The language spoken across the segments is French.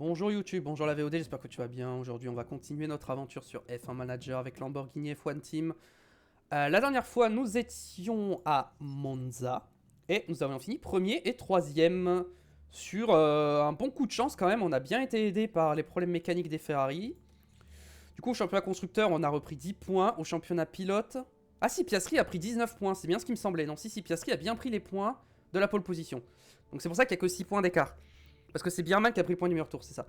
Bonjour YouTube, bonjour la VOD, j'espère que tu vas bien. Aujourd'hui, on va continuer notre aventure sur F1 Manager avec Lamborghini F1 Team. La dernière fois, nous étions à Monza et nous avions fini premier et troisième sur un bon coup de chance quand même. On a bien été aidé par les problèmes mécaniques des Ferrari. Du coup, au championnat constructeur, on a repris 10 points. Au championnat pilote... Ah si, Piastri a pris 19 points, c'est bien ce qui me semblait. Non, si, Piastri a bien pris les points de la pole position. Donc c'est pour ça qu'il n'y a que 6 points d'écart. Parce que c'est bien mal qui a pris le point du meilleur tour, c'est ça.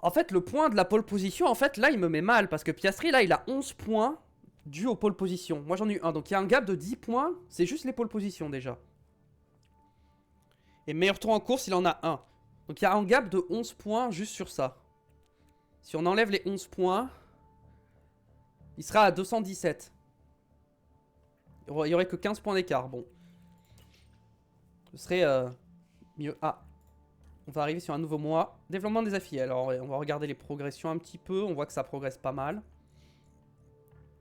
En fait, le point de la pole position, en fait, là, il me met mal. Parce que Piastri, là, il a 11 points dû aux pole position. Moi, j'en ai eu un. Donc, il y a un gap de 10 points. C'est juste les pole position, déjà. Et meilleur tour en course, il en a un. Donc, il y a un gap de 11 points juste sur ça. Si on enlève les 11 points, il sera à 217. Il n'y aurait que 15 points d'écart. Bon. Ce serait mieux. Ah. On va arriver sur un nouveau mois. Développement des affiliés. Alors, on va regarder les progressions un petit peu. On voit que ça progresse pas mal.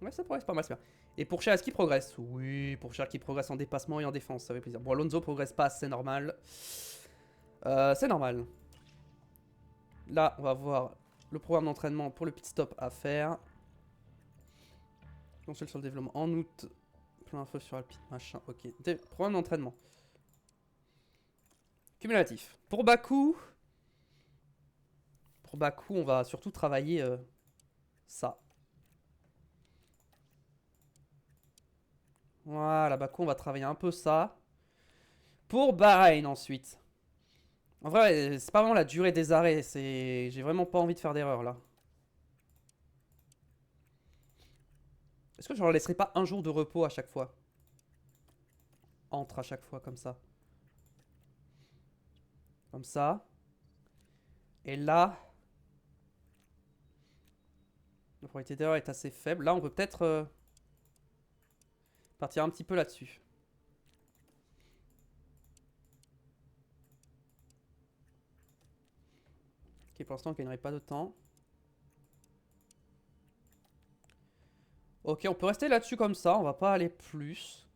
Ouais, ça progresse pas mal, c'est bien. Et pour Charles qui progresse? Oui, pour Charles qui progresse en dépassement et en défense, ça fait plaisir. Bon, Alonso progresse pas, c'est normal. C'est normal. Là, on va voir le programme d'entraînement pour le pit stop à faire. Console sur le développement en août. Plein feu sur Alpine, machin. Ok. Programme d'entraînement. Cumulatif. Pour Bakou, on va surtout travailler ça. Voilà, Bakou, on va travailler un peu ça. Pour Bahreïn ensuite. En vrai, c'est pas vraiment la durée des arrêts. J'ai vraiment pas envie de faire d'erreur là. Est-ce que je leur laisserai pas un jour de repos à chaque fois? Entre à chaque fois, comme ça. Comme ça. Et là... la probabilité d'erreur est assez faible. Là, on peut peut-être partir un petit peu là-dessus. Ok, pour l'instant, on gagnerait pas de temps. Ok, on peut rester là-dessus comme ça. On va pas aller plus.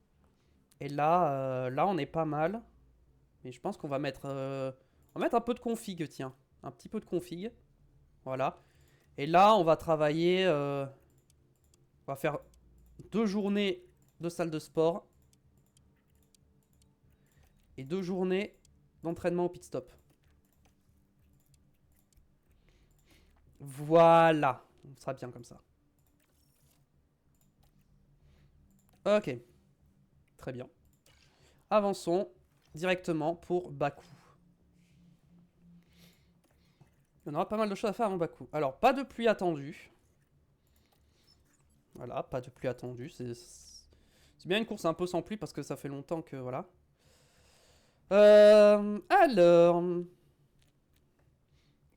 Et là, là, on est pas mal. Mais je pense qu'on va mettre... on va mettre un peu de config, tiens. Un petit peu de config. Voilà. Et là, on va travailler... on va faire 2 journées de salle de sport. Et 2 journées d'entraînement au pit stop. Voilà. On sera bien comme ça. Ok. Très bien. Avançons directement pour Bakou. Il y en aura pas mal de choses à faire avant Bakou. Alors, pas de pluie attendue. Voilà, pas de pluie attendue. C'est bien une course un peu sans pluie parce que ça fait longtemps que... Voilà. Alors...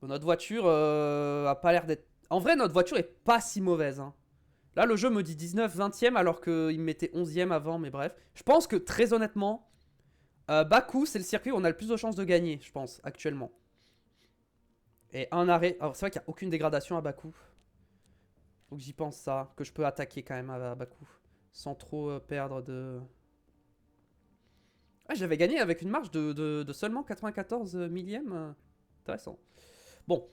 Notre voiture a pas l'air d'être... En vrai, notre voiture est pas si mauvaise. Hein. Là, le jeu me dit 19, 20e alors qu'il me mettait 11e avant, mais bref. Je pense que, très honnêtement, Bakou, c'est le circuit où on a le plus de chances de gagner, je pense, actuellement. Et un arrêt... Alors, c'est vrai qu'il n'y a aucune dégradation à Bakou. Donc j'y pense ça, que je peux attaquer quand même à Bakou. Sans trop perdre de... Ah, j'avais gagné avec une marge de seulement 94 millièmes. Intéressant. Bon,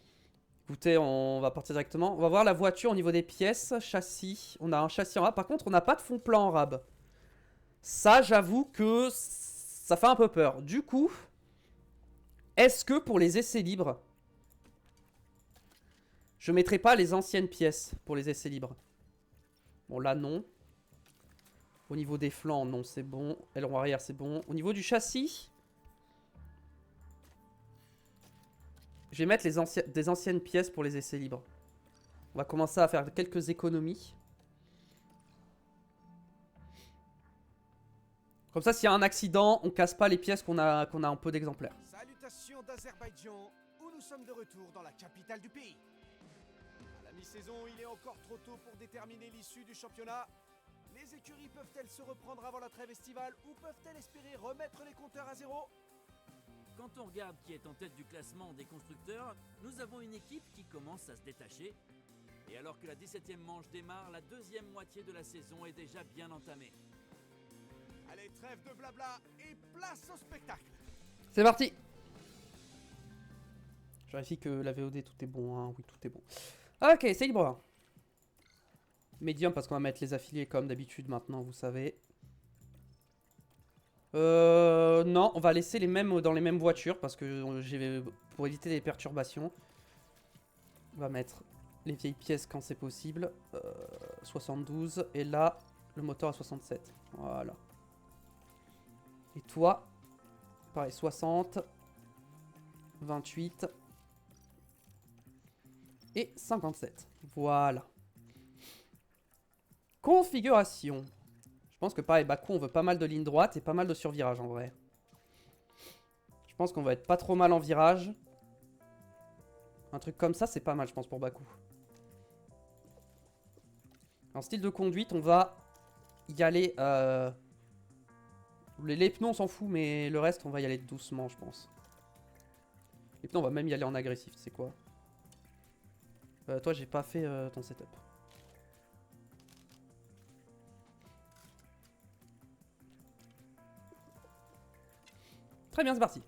écoutez, on va partir directement. On va voir la voiture au niveau des pièces. Châssis. On a un châssis en rab. Par contre, on n'a pas de fond plat en rab. Ça, j'avoue que ça fait un peu peur. Du coup, est-ce que pour les essais libres, je mettrai pas les anciennes pièces pour les essais libres? Bon, là, non. Au niveau des flancs, non, c'est bon. Aileron arrière, c'est bon. Au niveau du châssis, je vais mettre des anciennes pièces pour les essais libres. On va commencer à faire quelques économies. Comme ça, s'il y a un accident, on casse pas les pièces qu'on a un peu d'exemplaires. Salutations d'Azerbaïdjan, où nous sommes de retour dans la capitale du pays. À la mi-saison, il est encore trop tôt pour déterminer l'issue du championnat. Les écuries peuvent-elles se reprendre avant la trêve estivale ou peuvent-elles espérer remettre les compteurs à zéro? Quand on regarde qui est en tête du classement des constructeurs, nous avons une équipe qui commence à se détacher. Et alors que la 17e manche démarre, la deuxième moitié de la saison est déjà bien entamée. Allez, trêve de blabla et place au spectacle. C'est parti. vérifie que la VOD, tout est bon. Hein. Oui, tout est bon. Ok, c'est libre. Medium, parce qu'on va mettre les affiliés comme d'habitude maintenant, vous savez. Non, on va laisser les mêmes dans les mêmes voitures, parce que pour éviter les perturbations. On va mettre les vieilles pièces quand c'est possible. 72. Et là, le moteur à 67. Voilà. Et toi, pareil, 60. 28. Et 57. Voilà. Configuration. Je pense que pareil, Bakou, on veut pas mal de lignes droites et pas mal de survirage en vrai. Je pense qu'on va être pas trop mal en virage. Un truc comme ça, c'est pas mal, je pense, pour Bakou. En style de conduite, on va y aller... Les pneus, on s'en fout, mais le reste, on va y aller doucement, je pense. Les pneus, on va même y aller en agressif, c'est quoi? Toi, j'ai pas fait ton setup. Très bien, c'est parti.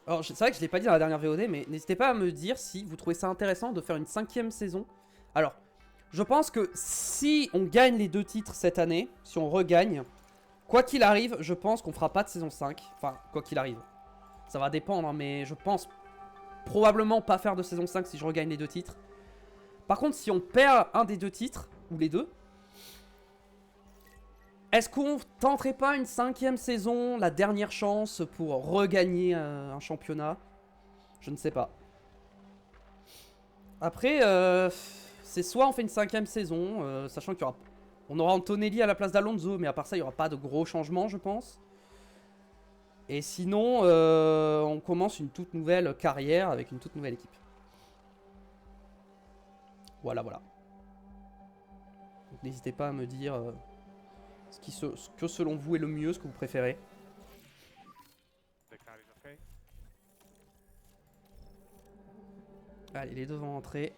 Alors, c'est vrai que je l'ai pas dit dans la dernière VOD, mais n'hésitez pas à me dire si vous trouvez ça intéressant de faire une 5e saison. Alors, je pense que si on gagne les 2 titres cette année, si on regagne, quoi qu'il arrive, je pense qu'on fera pas de saison 5. Enfin, quoi qu'il arrive. Ça va dépendre, hein, mais je pense probablement pas faire de saison 5 si je regagne les 2 titres. Par contre, si on perd un des 2 titres, ou les deux, est-ce qu'on tenterait pas une 5e saison, la dernière chance pour regagner un championnat? Je ne sais pas. Après, c'est soit on fait une 5e saison, sachant qu'il y aura... On aura Antonelli à la place d'Alonso, mais à part ça, il n'y aura pas de gros changements, je pense. Et sinon, on commence une toute nouvelle carrière avec une toute nouvelle équipe. Voilà, voilà. N'hésitez pas à me dire ce que selon vous est le mieux, ce que vous préférez. Allez, les deux vont entrer.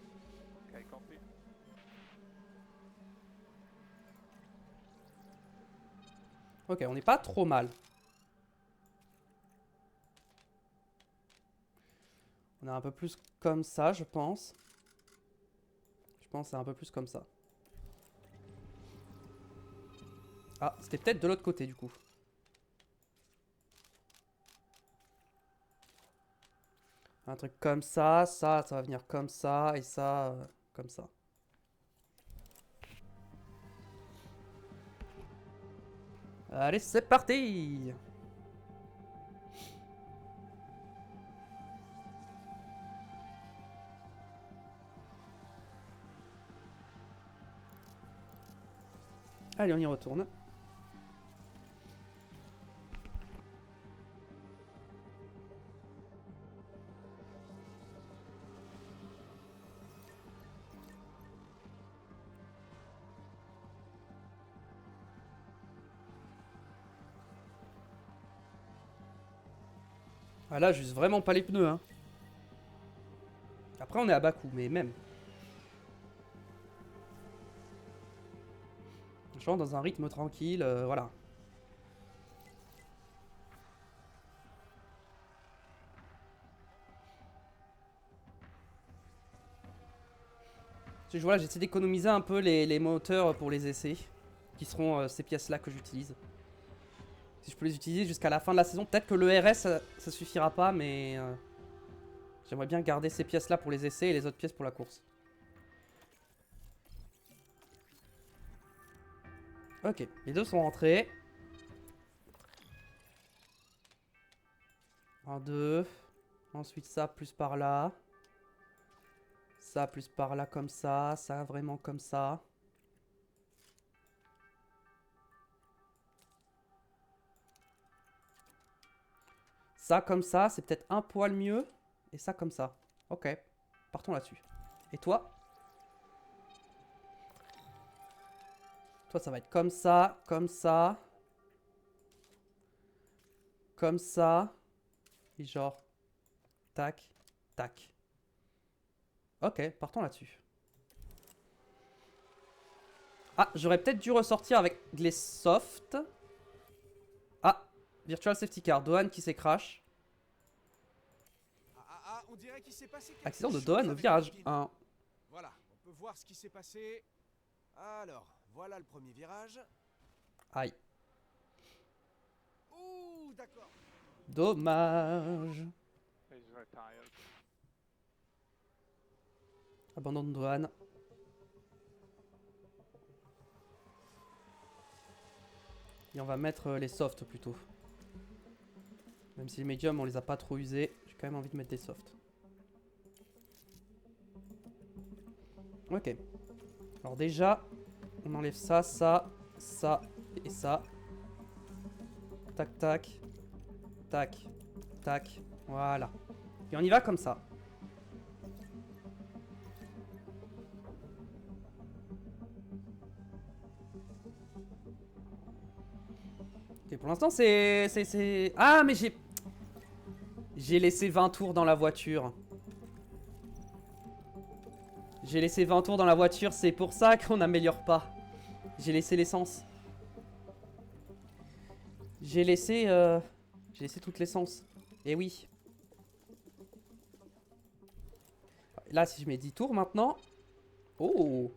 Ok, on n'est pas trop mal. On est un peu plus comme ça, je pense. Je pense que c'est un peu plus comme ça. Ah, c'était peut-être de l'autre côté, du coup. Un truc comme ça va venir comme ça, et ça, comme ça. Allez, c'est parti! Allez, on y retourne. Ah là, juste vraiment pas les pneus, hein. Après, on est à bas coût, mais même. Je rentre dans un rythme tranquille, voilà. Voilà, j'essaie d'économiser un peu les moteurs pour les essais, qui seront ces pièces-là que j'utilise. Si je peux les utiliser jusqu'à la fin de la saison, peut-être que le RS, ça suffira pas, mais j'aimerais bien garder ces pièces-là pour les essais et les autres pièces pour la course. Ok, les deux sont rentrés. 1, 2. Ensuite ça plus par là. Ça plus par là comme ça. Ça vraiment comme ça. Ça comme ça, c'est peut-être un poil mieux. Et ça comme ça. Ok, partons là-dessus. Et toi? Toi, ça va être comme ça, comme ça. Comme ça. Et genre, tac, tac. Ok, partons là-dessus. Ah, j'aurais peut-être dû ressortir avec les softs. Ah, Virtual Safety Car. Dohan qui s'est crash. On dirait qu'il s'est passé quelque Accident de chose Dohan au avec virage Alpine. 1. Voilà, on peut voir ce qui s'est passé. Alors, voilà le premier virage. Aïe. Ouh, d'accord. Dommage. He's retired. Abandon de Dohan. Et on va mettre les softs plutôt. Même si les médiums on les a pas trop usés, j'ai quand même envie de mettre des softs. Ok. Alors déjà, on enlève ça, ça, ça et ça. Tac, tac. Tac, tac. Voilà. Et on y va comme ça. Ok, pour l'instant c'est... Ah mais j'ai laissé 20 tours dans la voiture. J'ai laissé 20 tours dans la voiture, c'est pour ça qu'on n'améliore pas. J'ai laissé l'essence. J'ai laissé toute l'essence. Et oui. Là, si je mets 10 tours maintenant... Oh!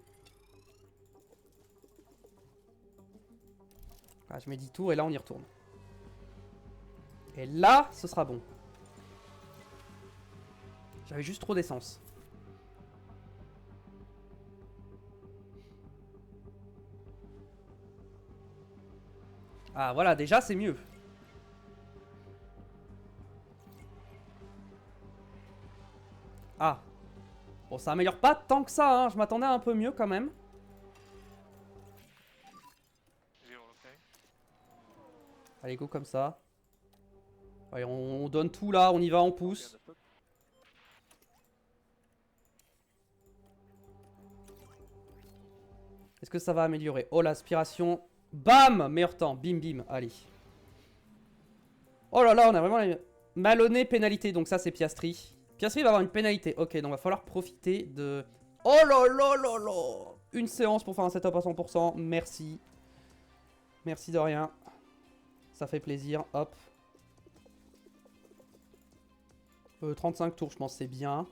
Ah, je mets 10 tours et là, on y retourne. Et là, ce sera bon. J'avais juste trop d'essence. Ah, voilà, déjà, c'est mieux. Ah. Bon, ça améliore pas tant que ça, hein. Je m'attendais à un peu mieux quand même. Allez, go comme ça. Allez, on donne tout là, on y va, on pousse. Est-ce que ça va améliorer? Oh, l'aspiration. Bam! Meilleur temps. Bim, bim. Allez. Oh là là, on a vraiment les... Malonné pénalité. Donc ça, c'est Piastri. Piastri va avoir une pénalité. Ok, donc va falloir profiter de... Oh là là là là! Une séance pour faire un setup à 100%. Merci. Merci de rien. Ça fait plaisir. Hop. 35 tours, je pense c'est bien.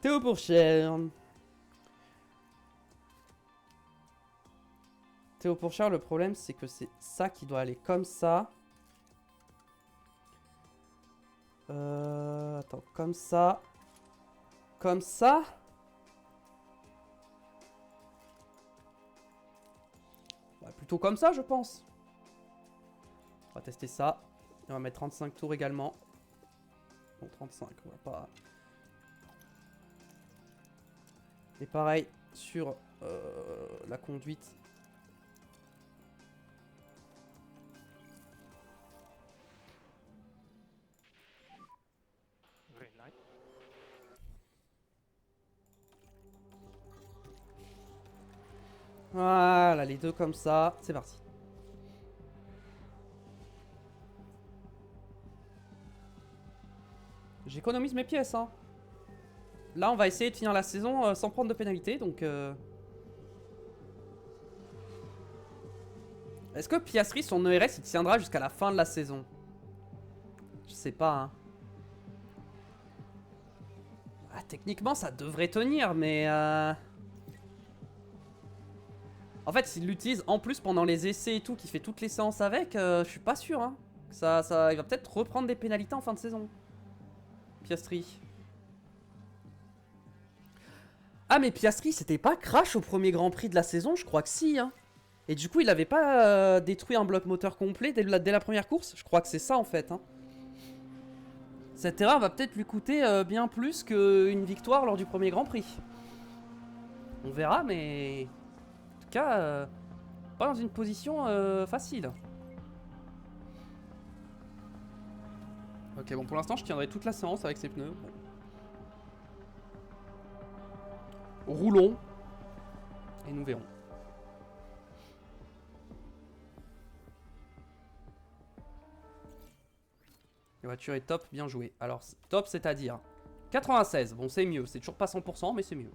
Théo Pourchaire. Théo Pourchaire, le problème c'est que c'est ça qui doit aller comme ça. Attends, comme ça. Comme ça. Ouais, plutôt comme ça, je pense. On va tester ça. Et on va mettre 35 tours également. Bon, 35, on va pas... Et pareil, sur la conduite. Green light. Voilà, les deux comme ça. C'est parti. J'économise mes pièces, hein. Là, on va essayer de finir la saison sans prendre de pénalité, donc... Est-ce que Piastri, son ERS, il tiendra jusqu'à la fin de la saison? Je sais pas, hein. Ah, techniquement, ça devrait tenir, mais... En fait, s'il l'utilise en plus pendant les essais et tout, qu'il fait toutes les séances avec, je suis pas sûr, hein. Il va peut-être reprendre des pénalités en fin de saison. Piastri. Ah, mais Piastri, c'était pas crash au premier Grand Prix de la saison? Je crois que si, hein. Et du coup, il avait pas détruit un bloc moteur complet dès la première course? Je crois que c'est ça, en fait, hein. Cette erreur va peut-être lui coûter bien plus qu'une victoire lors du premier Grand Prix. On verra, mais... En tout cas, pas dans une position facile. Ok, bon, pour l'instant, je tiendrai toute la séance avec ces pneus. Bon. Roulons. Et nous verrons. La voiture est top, bien joué. Alors, top, c'est-à-dire 96. Bon, c'est mieux. C'est toujours pas 100%, mais c'est mieux.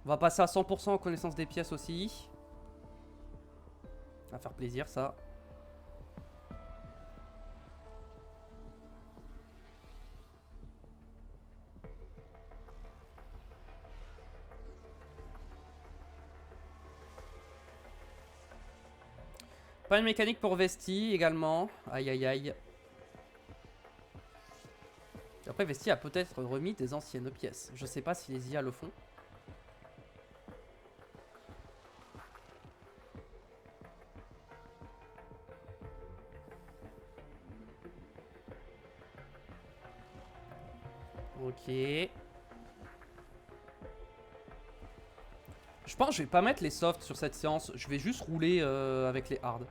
On va passer à 100% en connaissance des pièces aussi. Ça va faire plaisir ça. Pas une mécanique pour Vesti également. Aïe aïe aïe. Après Vesti a peut-être remis des anciennes pièces. Je sais pas si les IA le font. Ok. Je pense que je vais pas mettre les softs sur cette séance. Je vais juste rouler avec les hards.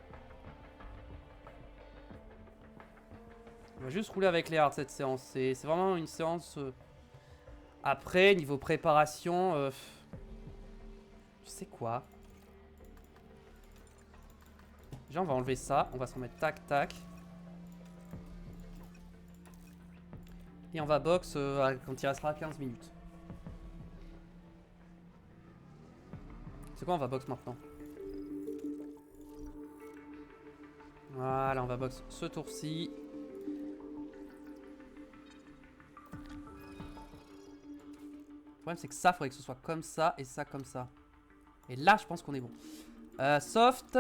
On va juste rouler avec les hards cette séance. C'est vraiment une séance... Après, niveau préparation... Tu sais quoi? Déjà, on va enlever ça. On va se remettre tac tac. Et on va box quand il restera 15 minutes. C'est quoi, on va box maintenant? Voilà, on va box ce tour-ci. Le problème, c'est que ça, il faudrait que ce soit comme ça et ça comme ça. Et là, je pense qu'on est bon. Soft.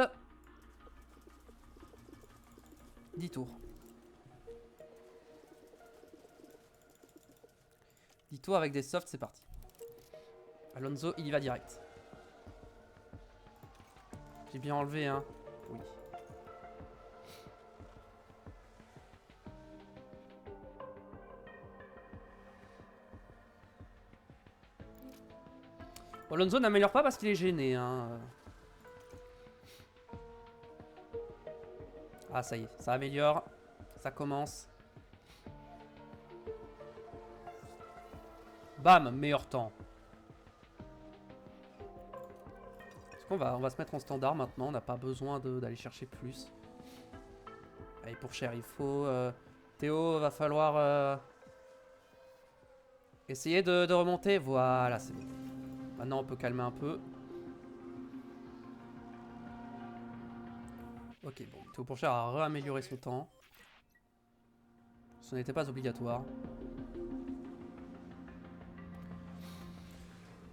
10 tours. 10 tours avec des softs, c'est parti. Alonso, il y va direct. J'ai bien enlevé, hein. Oui. Bon, Alonso n'améliore pas parce qu'il est gêné, hein. Ah, ça y est, ça améliore. Ça commence. Bam, meilleur temps. On va se mettre en standard maintenant, on n'a pas besoin d'aller chercher plus. Allez, pour cher, il faut... Théo, va falloir... essayer de remonter. Voilà, c'est bon. Maintenant, on peut calmer un peu. Ok, bon, Théo Pourchère a réamélioré son temps. Ce n'était pas obligatoire.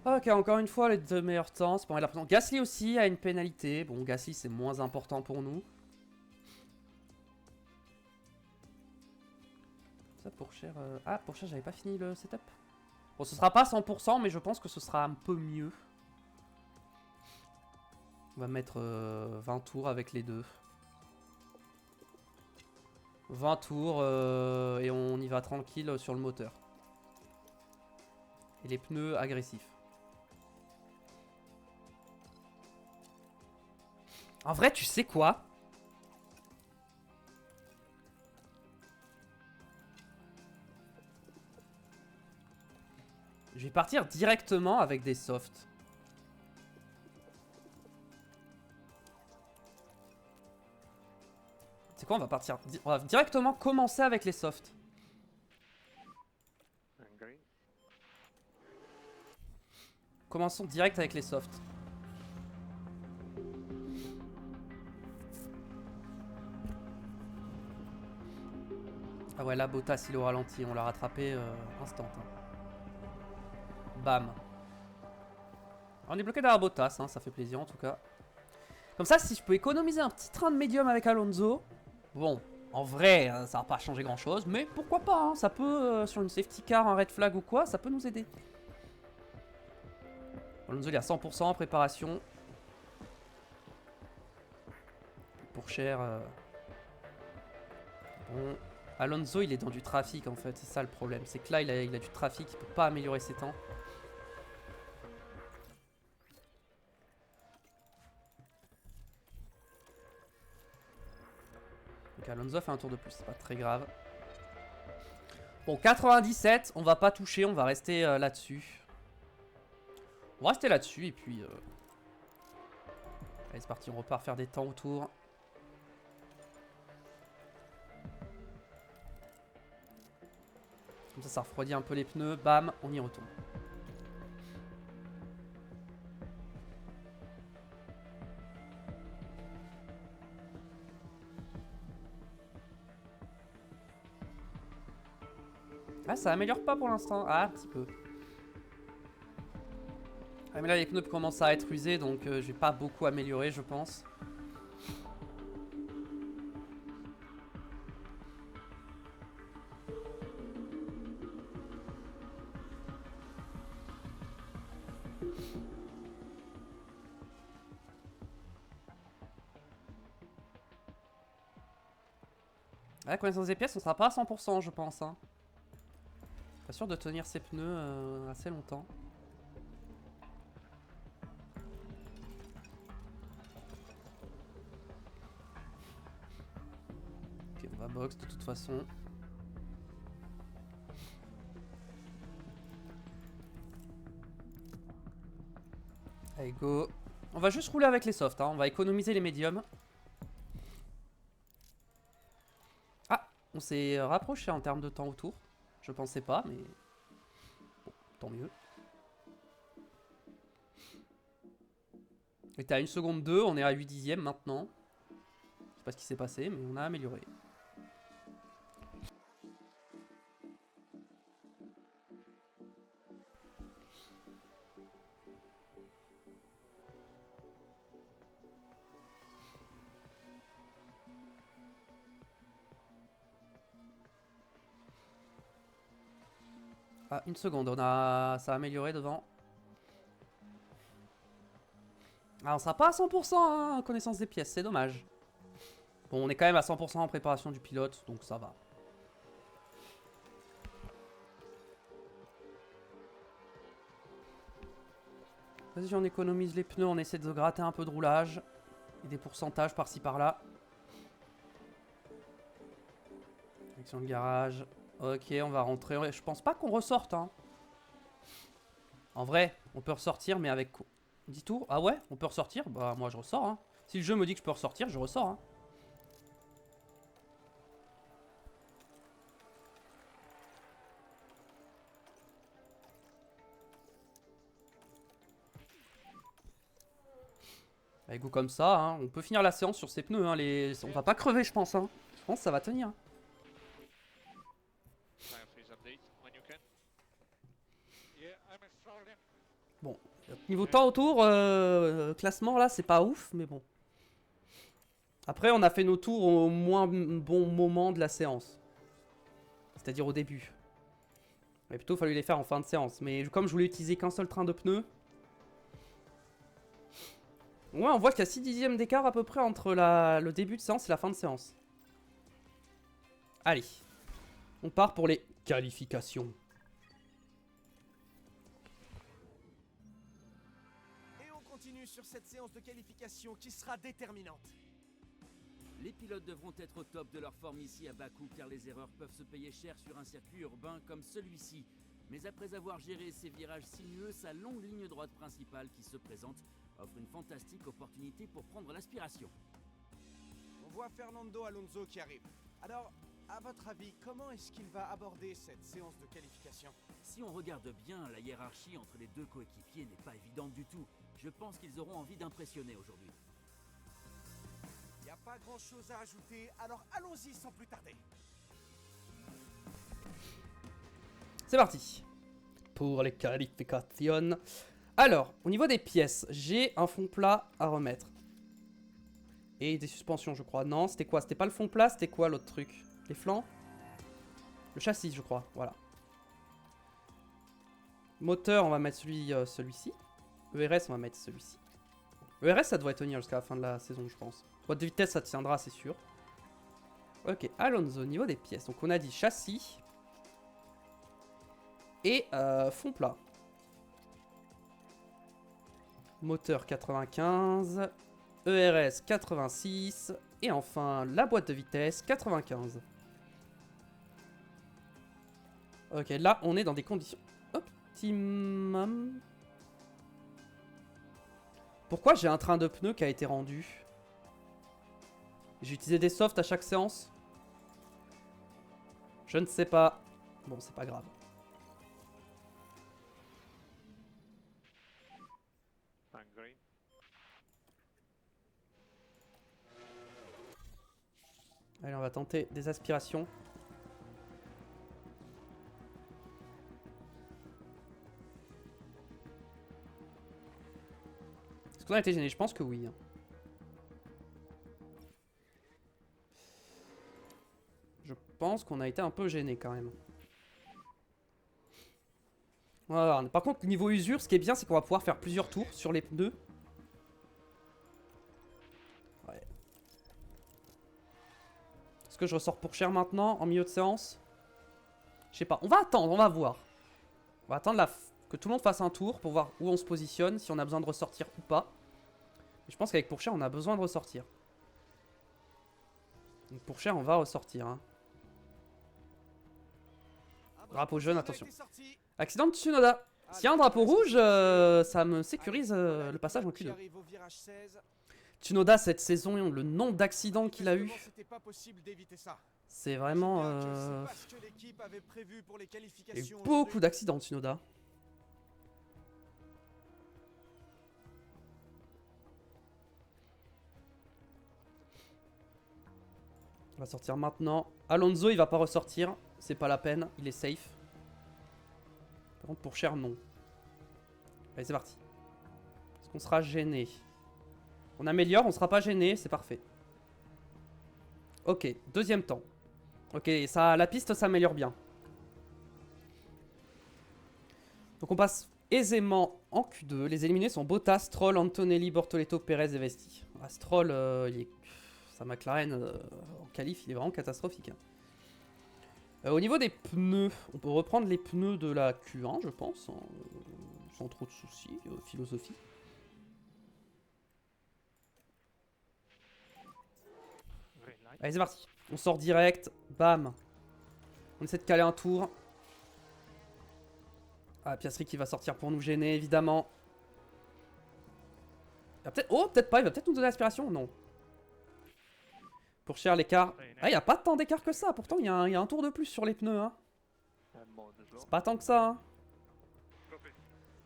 Ok, encore une fois, les deux meilleurs temps. C'est pas mal d'important. Gasly aussi a une pénalité. Bon, Gasly, c'est moins important pour nous. Ça, Pourchère... Ah, Pourchère, j'avais pas fini le setup. Bon, ce sera pas 100%, mais je pense que ce sera un peu mieux. On va mettre 20 tours avec les deux. 20 tours et on y va tranquille sur le moteur. Et les pneus agressifs. En vrai, tu sais quoi? Je vais partir directement avec des softs. C'est quoi, on va partir... On va directement commencer avec les softs. Commençons direct avec les softs. Ah ouais, là, Bottas, il est au ralenti. On l'a rattrapé instant. Hein. Bam. On est bloqué derrière Bottas, hein, ça fait plaisir en tout cas. Comme ça, si je peux économiser un petit train de médium avec Alonso... Bon, en vrai, ça va pas changer grand chose, mais pourquoi pas, hein, ça peut, sur une safety car, un red flag ou quoi, ça peut nous aider. Alonso, il est à 100% en préparation. Pour cher. Bon. Alonso, il est dans du trafic en fait, c'est ça le problème. C'est que là, il a du trafic, il peut pas améliorer ses temps. Donc Alonso fait un tour de plus, c'est pas très grave. Bon, 97, on va pas toucher, on va rester là-dessus. On va rester là-dessus et puis... Allez, c'est parti, on repart faire des temps autour. Comme ça refroidit un peu les pneus. Bam, on y retourne. Ah, ça améliore pas pour l'instant. Ah, un petit peu. Ah, mais là, les pneus commencent à être usés, donc je vais pas beaucoup améliorer, je pense. La connaissance des pièces, on sera pas à 100%, je pense. Hein. Pas sûr de tenir ces pneus assez longtemps. Ok, on va box de toute façon. Allez, go. On va juste rouler avec les softs, hein. On va économiser les médiums. Ah, on s'est rapproché en termes de temps autour. Je pensais pas, mais bon, tant mieux. On était à 1 seconde 2, on est à 8 dixièmes maintenant. Je sais pas ce qui s'est passé, mais on a amélioré. Ah, 1 seconde, ça a amélioré devant. Ah, on sera pas à 100% hein, en connaissance des pièces, c'est dommage. Bon, on est quand même à 100% en préparation du pilote, donc ça va. Vas-y, on économise les pneus, on essaie de gratter un peu de roulage. Et des pourcentages par-ci par-là. Direction de garage. Ok, on va rentrer. Je pense pas qu'on ressorte. Hein. En vrai, on peut ressortir, mais avec 10 tours. Ah ouais, on peut ressortir. Bah, moi, je ressors. Hein. Si le jeu me dit que je peux ressortir, je ressors. Hein. Avec goût comme ça, hein. On peut finir la séance sur ces pneus. Hein. On va pas crever, je pense. Hein. Je pense que ça va tenir. Bon, niveau temps autour, classement là, c'est pas ouf, mais bon. Après, on a fait nos tours au moins bon moment de la séance. C'est-à-dire au début. Il aurait plutôt fallu les faire en fin de séance. Mais comme je voulais utiliser qu'un seul train de pneus. Ouais, on voit qu'il y a 6 dixièmes d'écart à peu près entre le début de séance et la fin de séance. Allez. On part pour les qualifications. Et on continue sur cette séance de qualification qui sera déterminante. Les pilotes devront être au top de leur forme ici à Bakou car les erreurs peuvent se payer cher sur un circuit urbain comme celui-ci. Mais après avoir géré ces virages sinueux, sa longue ligne droite principale qui se présente offre une fantastique opportunité pour prendre l'aspiration. On voit Fernando Alonso qui arrive. Alors, à votre avis, comment est-ce qu'il va aborder cette séance de qualification? Si on regarde bien, la hiérarchie entre les deux coéquipiers n'est pas évidente du tout. Je pense qu'ils auront envie d'impressionner aujourd'hui. Il n'y a pas grand-chose à ajouter, alors allons-y sans plus tarder. C'est parti. Pour les qualifications. Alors, au niveau des pièces, j'ai un fond plat à remettre. Et des suspensions, je crois. Non, c'était quoi? C'était pas le fond plat, c'était quoi l'autre truc? Les flancs? Le châssis, je crois. Voilà. Moteur, on va mettre celui-ci. ERS, on va mettre celui-ci. ERS, ça devrait tenir jusqu'à la fin de la saison, je pense. Boîte de vitesse, ça tiendra, c'est sûr. Ok, Alonso, au niveau des pièces. Donc, on a dit châssis. Et fond plat. Moteur 95. ERS 86. Et enfin, la boîte de vitesse 95. Ok, là, on est dans des conditions optimum. Pourquoi j'ai un train de pneus qui a été rendu? J'ai utilisé des softs à chaque séance? Je ne sais pas. Bon, c'est pas grave. Allez, on va tenter des aspirations. qu'on a été gêné? Je pense que oui. Je pense qu'on a été un peu gêné quand même. Voilà. Par contre, niveau usure, ce qui est bien, c'est qu'on va pouvoir faire plusieurs tours sur les pneus. Ouais. Est-ce que je ressors pour cher maintenant, en milieu de séance? Je sais pas. On va attendre, on va voir. On va attendre que tout le monde fasse un tour pour voir où on se positionne, si on a besoin de ressortir ou pas. Et je pense qu'avec pour cher, on a besoin de ressortir. Donc pour cher, on va ressortir. Hein. Drapeau jaune, attention. Accident de Tsunoda. S'il y a un drapeau rouge, ça me sécurise le passage en Q2. Tsunoda, cette saison, le nombre d'accidents qu'il a eu, c'est vraiment... Il y a eu beaucoup d'accidents, Tsunoda. On va sortir maintenant. Alonso, il va pas ressortir. C'est pas la peine, il est safe. Par contre, pour cher, non. Allez, c'est parti. Est-ce qu'on sera gêné? On améliore, on sera pas gêné, c'est parfait. Ok, deuxième temps. Ok, ça, la piste s'améliore bien. Donc on passe aisément en Q2. Les éliminés sont Bottas, Stroll, Antonelli, Bortoleto, Perez et Vesti. Ah, Stroll, sa McLaren en qualif, il est vraiment catastrophique. Hein. Au niveau des pneus, on peut reprendre les pneus de la Q1, je pense, hein, sans trop de soucis, philosophie. Allez, c'est parti. On sort direct, bam. On essaie de caler un tour. Ah, Piastri qui va sortir pour nous gêner, évidemment. Oh, peut-être pas, il va peut-être nous donner l'aspiration, non. Pour cher l'écart. Ah, il n'y a pas tant d'écart que ça. Pourtant, il y a un tour de plus sur les pneus. Hein. C'est pas tant que ça. Hein.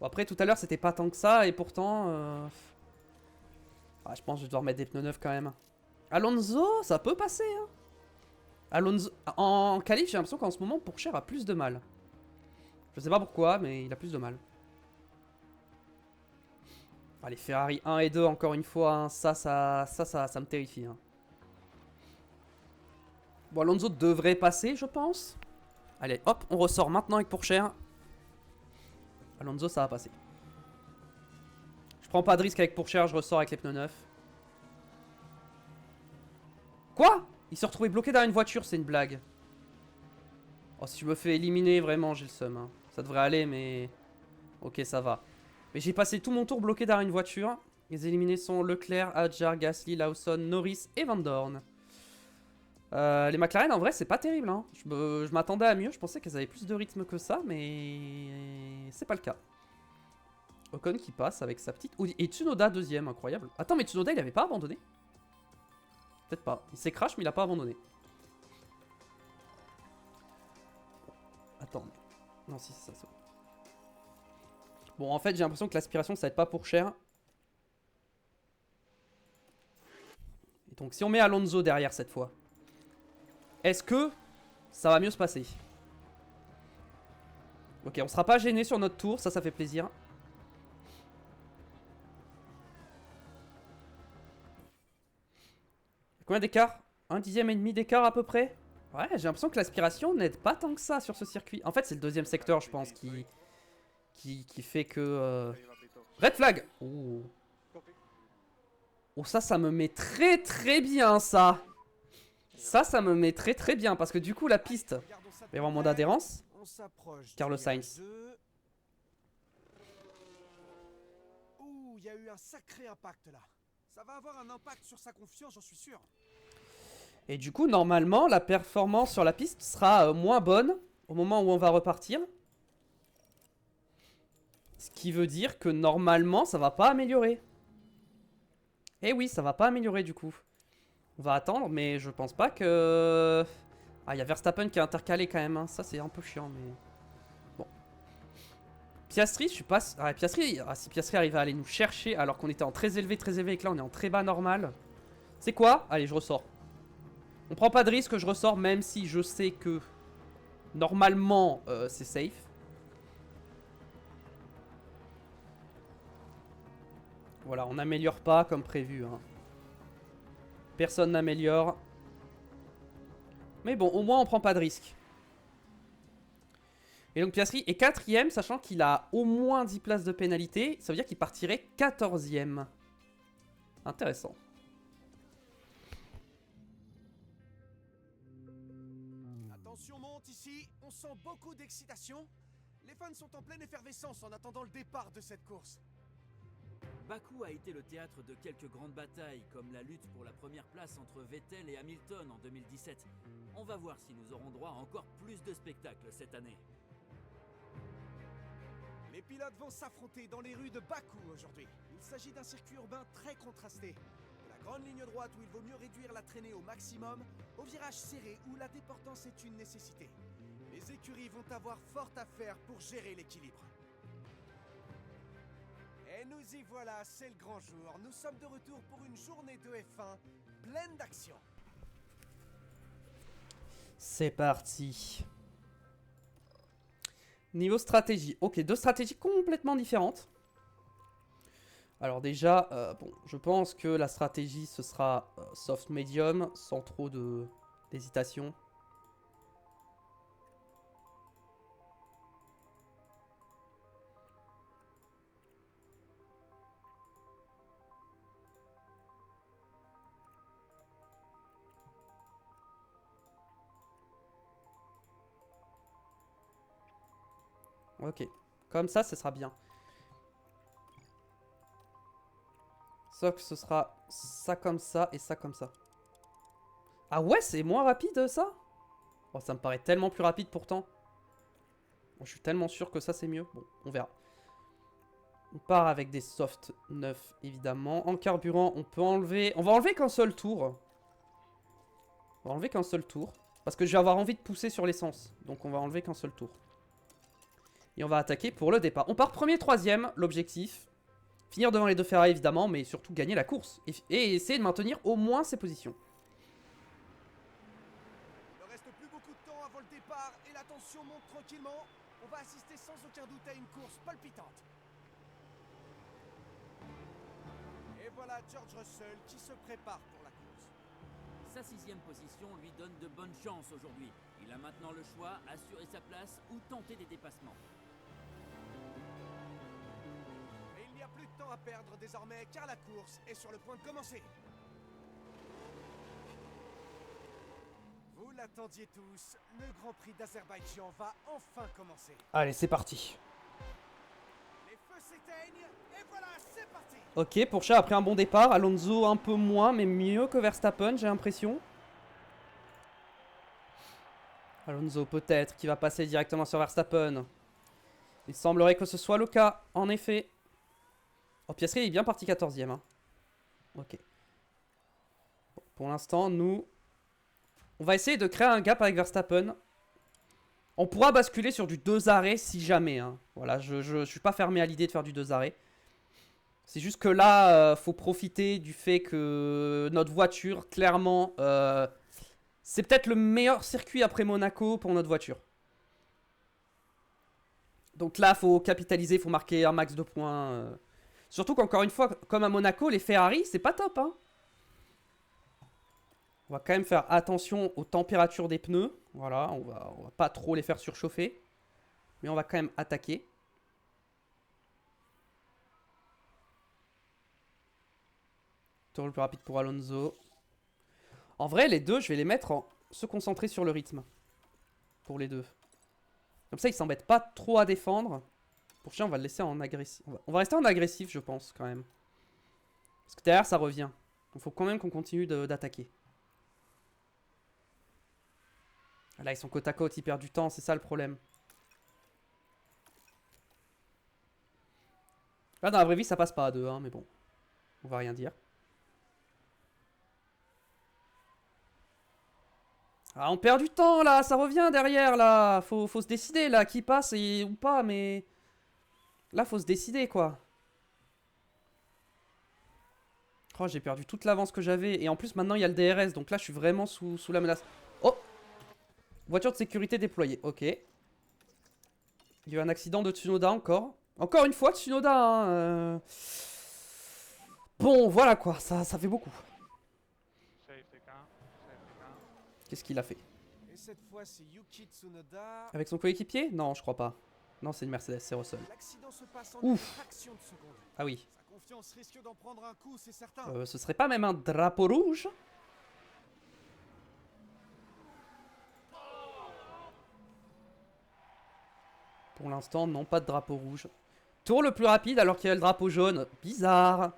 Bon, après, tout à l'heure, c'était pas tant que ça. Et pourtant... Ah, je pense que je vais devoir mettre des pneus neufs quand même. Alonso, ça peut passer. Hein. Alonso... En qualif, j'ai l'impression qu'en ce moment, pour cher a plus de mal. Je sais pas pourquoi, mais il a plus de mal. Allez, Ferrari 1 et 2, encore une fois. Hein. Ça me terrifie. Hein. Bon, Alonso devrait passer, je pense. Allez, hop, on ressort maintenant avec pour cher. Alonso, ça va passer. Je prends pas de risque avec pour cher, je ressors avec les pneus neufs. Quoi? Il s'est retrouvé bloqué dans une voiture, c'est une blague. Oh, si je me fais éliminer, vraiment, j'ai le seum. Hein. Ça devrait aller, mais... Ok, ça va. Mais j'ai passé tout mon tour bloqué dans une voiture. Les éliminés sont Leclerc, Hadjar, Gasly, Lawson, Norris et Van Dorn. Les McLaren, en vrai, c'est pas terrible. Hein. Je m'attendais à mieux. Je pensais qu'elles avaient plus de rythme que ça, mais c'est pas le cas. Ocon qui passe avec sa petite... Et Tsunoda deuxième, incroyable. Attends, mais Tsunoda, il avait pas abandonné? Peut-être pas. Il s'est crash, mais il a pas abandonné. Attends. Non, si, c'est ça. Bon, en fait, j'ai l'impression que l'aspiration, ça va être pas pour cher. Et donc, si on met Alonso derrière cette fois... Est-ce que ça va mieux se passer? Ok, on sera pas gêné sur notre tour, ça fait plaisir. Combien d'écart? 1 dixième et demi d'écart à peu près? Ouais, j'ai l'impression que l'aspiration n'aide pas tant que ça sur ce circuit. En fait, c'est le deuxième secteur, je pense, qui fait que... Red flag! Oh. Oh, ça me met très très bien, ça! Ça me met très très bien parce que du coup la piste il va y avoir moins d'adhérence. Carlos Sainz. Ouh, il y a eu un sacré impact là. Ça va avoir un impact sur sa confiance, j'en suis sûr. Et du coup normalement la performance sur la piste sera moins bonne au moment où on va repartir. Ce qui veut dire que normalement ça va pas améliorer. Eh oui, ça va pas améliorer du coup. On va attendre, mais je pense pas que... Ah, il y a Verstappen qui est intercalé quand même. Hein. Ça, c'est un peu chiant, mais... Bon. Piastri, je suis pas... Ah, Piastri... Ah, si Piastri arrive à aller nous chercher alors qu'on était en très élevé, et que là, on est en très bas normal. C'est quoi? Allez, je ressors. On prend pas de risque, je ressors, même si je sais que... Normalement, c'est safe. Voilà, on n'améliore pas comme prévu. Hein. Personne n'améliore. Mais bon, au moins on prend pas de risque. Et donc Piastri est 4ème, sachant qu'il a au moins 10 places de pénalité. Ça veut dire qu'il partirait 14ème. Intéressant. Attention monte ici, on sent beaucoup d'excitation. Les fans sont en pleine effervescence en attendant le départ de cette course. Bakou a été le théâtre de quelques grandes batailles, comme la lutte pour la première place entre Vettel et Hamilton en 2017. On va voir si nous aurons droit à encore plus de spectacles cette année. Les pilotes vont s'affronter dans les rues de Bakou aujourd'hui. Il s'agit d'un circuit urbain très contrasté. De la grande ligne droite où il vaut mieux réduire la traînée au maximum, au virage serré où la déportance est une nécessité. Les écuries vont avoir fort à faire pour gérer l'équilibre. Et nous y voilà, c'est le grand jour. Nous sommes de retour pour une journée de F1 pleine d'action. C'est parti. Niveau stratégie. Ok, 2 stratégies complètement différentes. Alors déjà, bon, je pense que la stratégie, ce sera soft medium, sans trop d'hésitation. Ok, comme ça, ce sera bien. Sauf que ce sera ça comme ça et ça comme ça. Ah ouais, c'est moins rapide ça? Oh, ça me paraît tellement plus rapide pourtant. Bon, je suis tellement sûr que ça c'est mieux. Bon, on verra. On part avec des softs neufs évidemment. En carburant, on peut enlever... On va enlever qu'un seul tour. On va enlever qu'un seul tour. Parce que je vais avoir envie de pousser sur l'essence. Donc on va enlever qu'un seul tour. Et on va attaquer pour le départ. On part premier, troisième, l'objectif. Finir devant les deux Ferrari évidemment, mais surtout gagner la course. Et essayer de maintenir au moins ses positions. Il ne reste plus beaucoup de temps avant le départ et la tension monte tranquillement. On va assister sans aucun doute à une course palpitante. Et voilà George Russell qui se prépare pour la course. Sa 6ème position lui donne de bonnes chances aujourd'hui. Il a maintenant le choix, assurer sa place ou tenter des dépassements. Et il n'y a plus de temps à perdre désormais car la course est sur le point de commencer. Vous l'attendiez tous, le Grand Prix d'Azerbaïdjan va enfin commencer. Allez, c'est parti. Les feux s'éteignent et voilà, c'est parti. Ok, Porsche après un bon départ. Alonso un peu moins, mais mieux que Verstappen, j'ai l'impression. Alonso peut-être qui va passer directement sur Verstappen. Il semblerait que ce soit le cas, en effet. Oh, Piastri est bien parti 14ème. Hein. Ok. Bon, pour l'instant, nous... On va essayer de créer un gap avec Verstappen. On pourra basculer sur du 2 arrêts si jamais. Hein. Voilà, je suis pas fermé à l'idée de faire du 2 arrêts. C'est juste que là, faut profiter du fait que notre voiture, clairement... c'est peut-être le meilleur circuit après Monaco pour notre voiture. Donc là, faut capitaliser, faut marquer un max de points. Surtout qu'encore une fois, comme à Monaco, les Ferrari, c'est pas top. Hein. On va quand même faire attention aux températures des pneus. Voilà, on va pas trop les faire surchauffer. Mais on va quand même attaquer. Tour le plus rapide pour Alonso. En vrai, les deux, je vais les mettre en se concentrer sur le rythme. Pour les deux. Comme ça, ils s'embêtent pas trop à défendre. Pour chien, on va le laisser en agressif. On va rester en agressif, je pense, quand même. Parce que derrière, ça revient. Il faut quand même qu'on continue d'attaquer. Là, ils sont côte à côte, ils perdent du temps, c'est ça le problème. Là, dans la vraie vie, ça passe pas à deux, hein, mais bon. On va rien dire. Ah, on perd du temps là, ça revient derrière là. Faut se décider là, qui passe ou pas, mais. Là, faut se décider quoi. Oh, j'ai perdu toute l'avance que j'avais. Et en plus, maintenant, il y a le DRS. Donc là, je suis vraiment sous la menace. Oh! Voiture de sécurité déployée. Ok. Il y a eu un accident de Tsunoda encore. Encore une fois, Tsunoda. Hein, Bon, voilà quoi, ça fait beaucoup. Qu'est-ce qu'il a fait? Et cette fois, c'est Yuki Tsunoda. Avec son coéquipier? Non, je crois pas. Non, c'est une Mercedes, c'est Russell. L'accident se passe en Ouf. une fraction de seconde. Ah oui. Sa confiance risque d'en prendre un coup, c'est certain. Ce serait pas même un drapeau rouge? Pour l'instant, non, pas de drapeau rouge. Tour le plus rapide alors qu'il y a le drapeau jaune. Bizarre.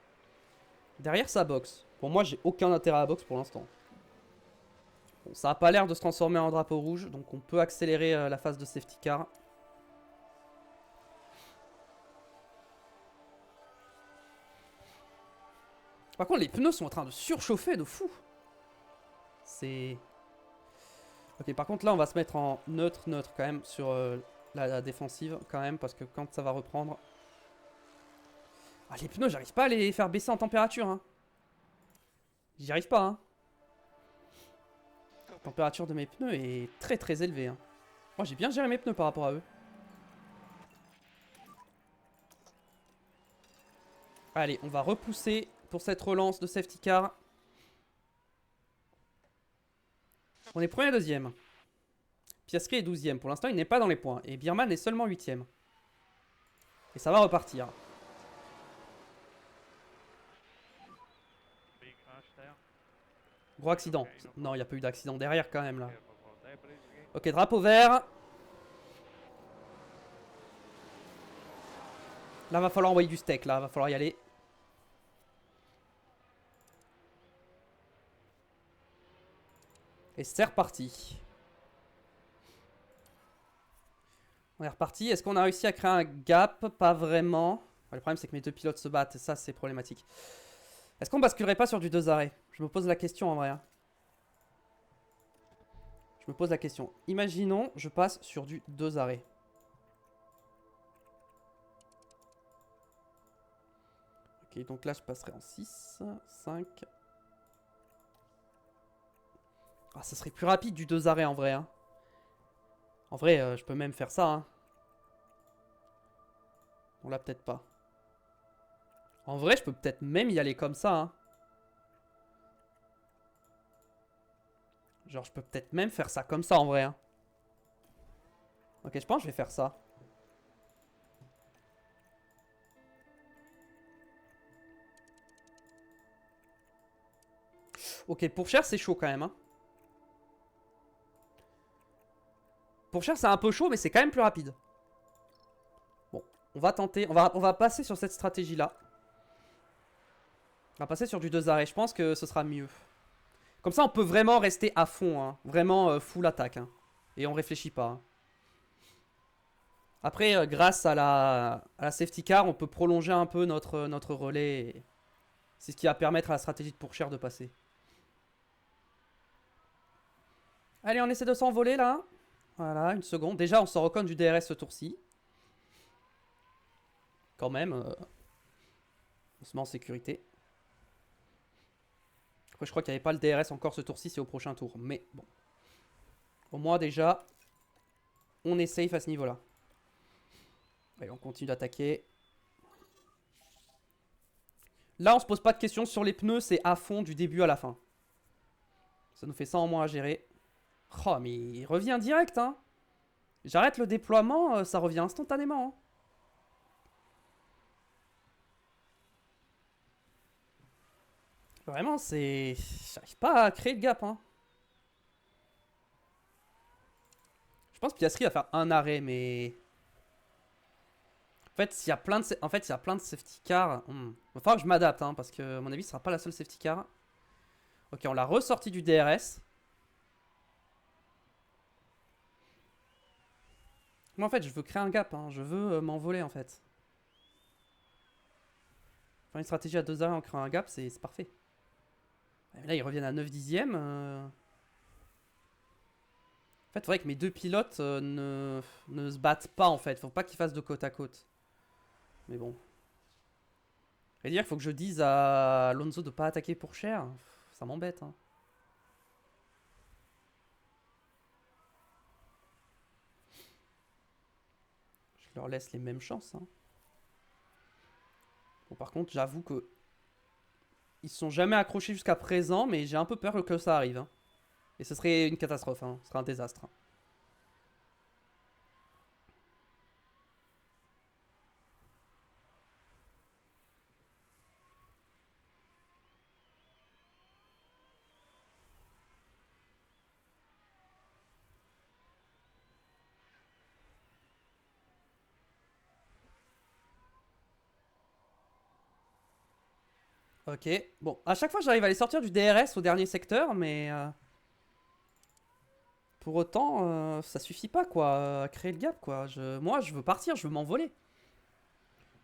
Derrière sa box. Pour moi, j'ai aucun intérêt à la box pour l'instant. Bon, ça a pas l'air de se transformer en drapeau rouge, donc on peut accélérer la phase de safety car. Par contre, les pneus sont en train de surchauffer de fou. C'est... Ok, par contre, là, on va se mettre en neutre quand même sur la défensive quand même, parce que quand ça va reprendre... Ah, les pneus, j'arrive pas à les faire baisser en température, hein. J'y arrive pas, hein. La température de mes pneus est très élevée, hein. Moi, j'ai bien géré mes pneus par rapport à eux. Allez, on va repousser pour cette relance de safety car. On est premier et deuxième. Piastri est 12e. Pour l'instant, il n'est pas dans les points. Et Bierman est seulement 8e. Et ça va repartir. Gros accident. Non, il n'y a pas eu d'accident derrière quand même là. Ok, drapeau vert. Là, va falloir envoyer du steak. Là, va falloir y aller. Et c'est reparti. On est reparti. Est-ce qu'on a réussi à créer un gap? Pas vraiment. Le problème, c'est que mes deux pilotes se battent. Et ça, c'est problématique. Est-ce qu'on basculerait pas sur du 2 arrêts? Je me pose la question en vrai. Hein. Je me pose la question. Imaginons, je passe sur du 2 arrêts. Ok, donc là, je passerai en 6, 5. Ah, ça serait plus rapide du 2 arrêts en vrai. Hein. En vrai, je peux même faire ça. Hein. On l'a peut-être pas. En vrai, je peux peut-être même y aller comme ça. Hein. Genre, je peux peut-être même faire ça comme ça en vrai. Hein. Ok, je pense que je vais faire ça. Ok, pour cher, c'est chaud quand même. Hein. Pour cher, c'est un peu chaud, mais c'est quand même plus rapide. Bon, on va tenter. On va passer sur cette stratégie-là. On va passer sur du 2 arrêts. Je pense que ce sera mieux. Comme ça, on peut vraiment rester à fond. Hein. Vraiment full attaque. Hein. Et on réfléchit pas. Hein. Après, grâce à la safety car, on peut prolonger un peu notre relais. C'est ce qui va permettre à la stratégie de Pourchère de passer. Allez, on essaie de s'envoler là. Voilà, une seconde. Déjà, on s'en reconne du DRS ce tour-ci. Quand même. On se met en sécurité. Après, je crois qu'il n'y avait pas le DRS encore ce tour-ci, c'est au prochain tour. Mais bon. Au moins, déjà, on est safe à ce niveau-là. Allez, on continue d'attaquer. Là, on se pose pas de questions sur les pneus, c'est à fond du début à la fin. Ça nous fait ça en moins à gérer. Oh, mais il revient direct, hein. J'arrête le déploiement, ça revient instantanément. Hein. Vraiment, c'est... J'arrive pas à créer le gap, hein. Je pense que Piastri va faire un arrêt, mais... En fait, s'il y a plein de safety cars... Il va falloir que je m'adapte, hein, parce que, à mon avis, ce sera pas la seule safety car. Ok, on l'a ressorti du DRS. Moi, en fait, je veux créer un gap, hein. Je veux m'envoler, en fait. Faire une stratégie à 2 arrêts en créant un gap, c'est parfait. Et là, ils reviennent à 9 dixièmes. En fait, il faudrait que mes deux pilotes ne se battent pas, en fait. Faut pas qu'ils fassent de côte à côte. Mais bon. Et dire qu'il faut que je dise à Alonso de pas attaquer pour cher. Ça m'embête. Hein. Je leur laisse les mêmes chances. Hein. Bon, par contre, j'avoue que Ils se sont jamais accrochés jusqu'à présent, mais j'ai un peu peur que ça arrive. Hein. Et ce serait une catastrophe, hein. Ce serait un désastre. Ok, bon, à chaque fois j'arrive à les sortir du DRS au dernier secteur, mais pour autant, ça suffit pas quoi, à créer le gap quoi. Moi je veux partir, je veux m'envoler.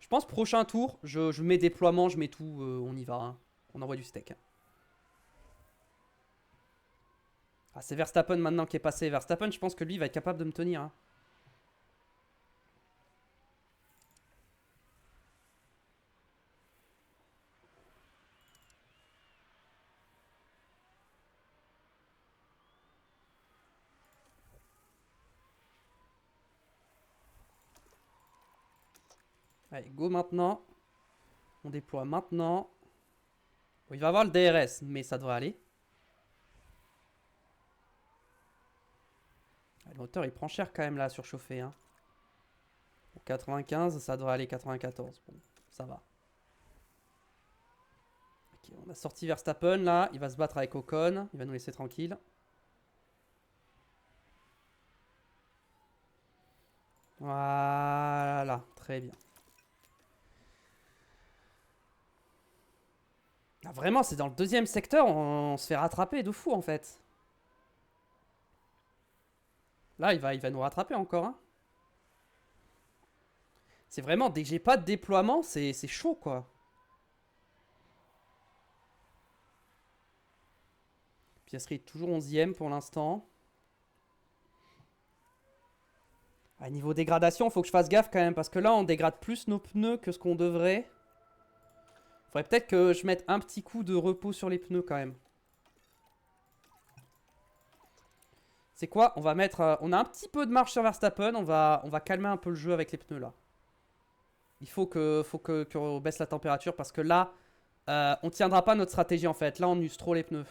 Je pense prochain tour, je mets déploiement, je mets tout, on y va. Hein. On envoie du steak. Hein. Ah, c'est Verstappen maintenant qui est passé. Verstappen, je pense que lui va être capable de me tenir. Hein. Allez, go maintenant. On déploie maintenant. Bon, il va avoir le DRS, mais ça devrait aller. Le moteur il prend cher quand même là, surchauffé. Hein. Bon, 95, ça devrait aller 94. Bon, ça va. Ok, on a sorti Verstappen là. Il va se battre avec Ocon. Il va nous laisser tranquille. Voilà, très bien. Ah, vraiment, c'est dans le deuxième secteur, on se fait rattraper de fou en fait. Là, il va nous rattraper encore. Hein. C'est vraiment, dès que j'ai pas de déploiement, c'est chaud quoi. Piastri toujours 11ème pour l'instant. À niveau dégradation, il faut que je fasse gaffe quand même, parce que là, on dégrade plus nos pneus que ce qu'on devrait. Faudrait peut-être que je mette un petit coup de repos sur les pneus quand même. C'est quoi? On va mettre... on a un petit peu de marge sur Verstappen. On va calmer un peu le jeu avec les pneus là. Il faut qu'on baisse la température parce que là, on tiendra pas notre stratégie en fait. Là, on use trop les pneus.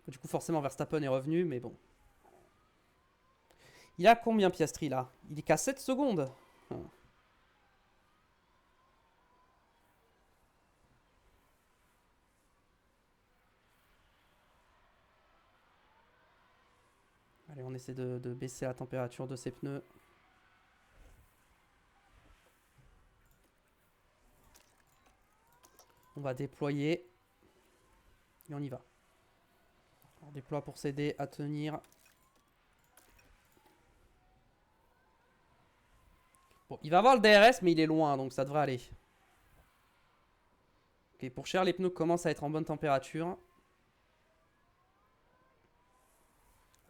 Du coup, forcément, Verstappen est revenu, mais bon. Il a combien Piastri là? Il est qu'à 7 secondes. Allez, on essaie de baisser la température de ses pneus. On va déployer. Et on y va. On déploie pour s'aider à tenir. Bon, il va avoir le DRS, mais il est loin, donc ça devrait aller. Ok, pour cher, les pneus commencent à être en bonne température.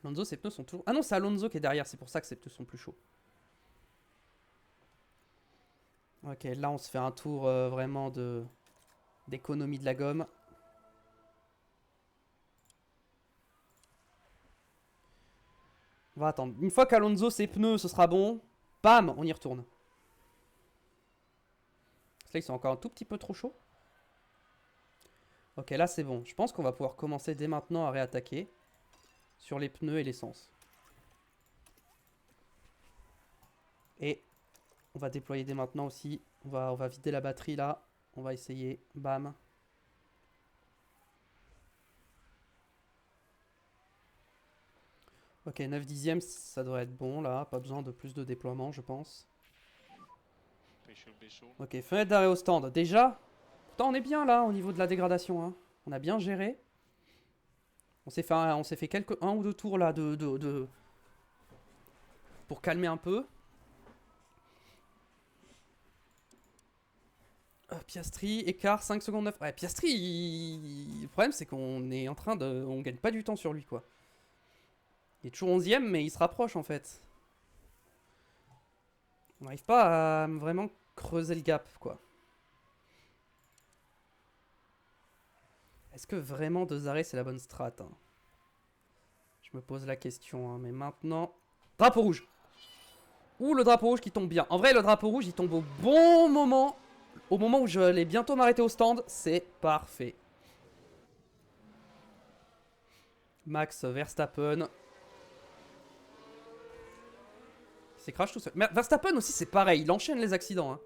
Alonso, ses pneus sont toujours... Ah non, c'est Alonso qui est derrière, c'est pour ça que ses pneus sont plus chauds. Ok, là on se fait un tour vraiment d'économie de la gomme. On va attendre. Une fois qu'Alonso, ses pneus, ce sera bon. Bam, on y retourne. Là, ils sont encore un tout petit peu trop chauds. Ok, là c'est bon. Je pense qu'on va pouvoir commencer dès maintenant à réattaquer. Sur les pneus et l'essence. Et on va déployer dès maintenant aussi. On va vider la batterie là. On va essayer. Bam. Ok, 9 dixièmes, ça devrait être bon là. Pas besoin de plus de déploiement, je pense. Ok, fenêtre d'arrêt au stand. Déjà, pourtant on est bien là au niveau de la dégradation. Hein. On a bien géré. On s'est fait un ou deux tours là pour calmer un peu. Piastri, écart, 5 secondes 9. Ouais, Piastri, le problème c'est qu'on est en train de... On gagne pas du temps sur lui quoi. Il est toujours 11ème mais il se rapproche en fait. On n'arrive pas à vraiment creuser le gap quoi. Est-ce que vraiment 2 arrêts c'est la bonne strat hein? Je me pose la question hein, mais maintenant... Drapeau rouge. Ouh le drapeau rouge qui tombe bien. En vrai le drapeau rouge il tombe au bon moment. au moment où je vais bientôt m'arrêter au stand, c'est parfait. Max Verstappen. C'est crash tout seul. Mais Verstappen aussi, c'est pareil. Il enchaîne les accidents. Hein.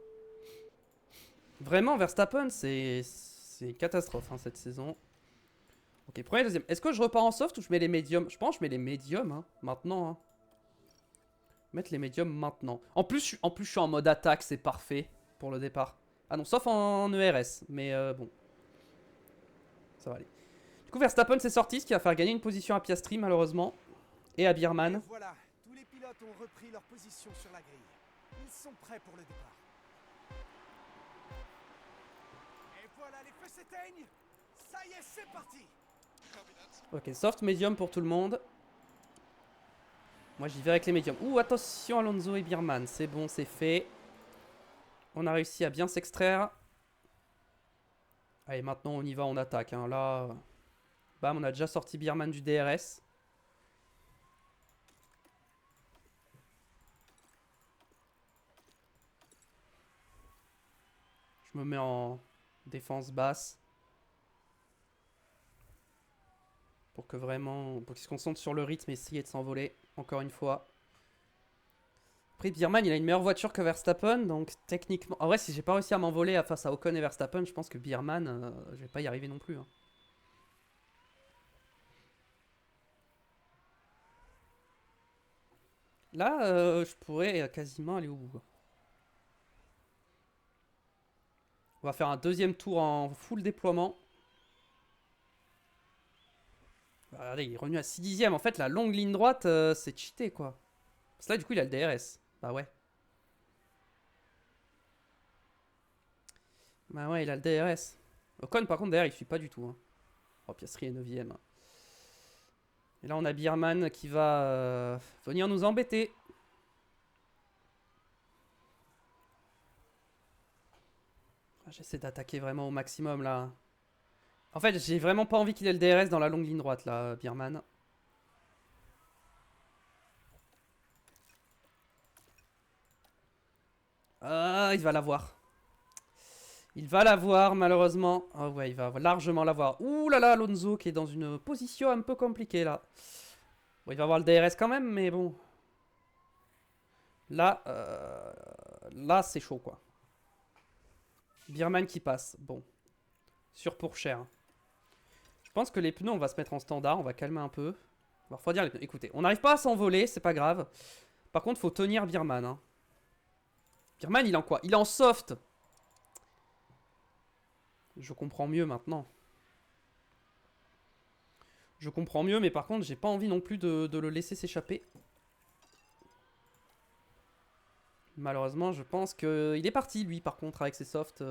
Vraiment, Verstappen, c'est une catastrophe hein, cette saison. Ok, premier, deuxième. Est-ce que je repars en soft ou je mets les médiums? Je pense que je mets les médiums hein, maintenant. Hein. Mettre les médiums maintenant. En plus, je suis en mode attaque, c'est parfait pour le départ. Ah non, sauf en ERS. Mais bon. Ça va aller. Du coup, Verstappen s'est sorti, ce qui va faire gagner une position à Piastri, malheureusement. Et à Bierman. Et voilà, tous les pilotes ont repris leur position sur la grille. Ils sont prêts pour le départ. Et voilà, les feux s'éteignent. Ça y est, c'est parti. Ok, soft, medium pour tout le monde. Moi, j'y vais avec les médiums. Ouh, attention Alonso et Bierman. C'est bon, c'est fait. On a réussi à bien s'extraire. Allez, maintenant, on y va, on attaque. Hein. Là, bam, on a déjà sorti Bierman du DRS. Je me mets en défense basse. Pour que vraiment... Pour qu'il se concentre sur le rythme et essayer de s'envoler. Encore une fois. Après, Bierman, il a une meilleure voiture que Verstappen. Donc, techniquement... En vrai, si j'ai pas réussi à m'envoler face à Ocon et Verstappen, je pense que Bierman, je vais pas y arriver non plus. Hein. Là, je pourrais quasiment aller au bout. On va faire un deuxième tour en full déploiement. Regardez, il est revenu à 6 dixièmes. En fait, la longue ligne droite, c'est cheaté, quoi. Parce que là, du coup, il a le DRS. Bah ouais. Bah ouais, il a le DRS. Ocon, par contre, derrière, il suit pas du tout. Hein. Oh, Piastri est 9ème. Et là, on a Bierman qui va venir nous embêter. J'essaie d'attaquer vraiment au maximum, là. En fait, j'ai vraiment pas envie qu'il ait le DRS dans la longue ligne droite, là, Bierman. Ah, il va l'avoir. Il va l'avoir, malheureusement. Ah ouais, il va largement l'avoir. Ouh là là, Alonso qui est dans une position un peu compliquée, là. Bon, il va avoir le DRS quand même, mais bon. Là, là c'est chaud, quoi. Bierman qui passe. Bon. Sur pour cher. Je pense que les pneus, on va se mettre en standard. On va calmer un peu. On va refroidir les pneus. Écoutez, on n'arrive pas à s'envoler, c'est pas grave. Par contre, faut tenir Bierman. Hein. Bierman, il est en quoi? Il est en soft. Je comprends mieux maintenant. Je comprends mieux, mais par contre, j'ai pas envie non plus de le laisser s'échapper. Malheureusement, je pense qu'il est parti, lui, par contre, avec ses softs.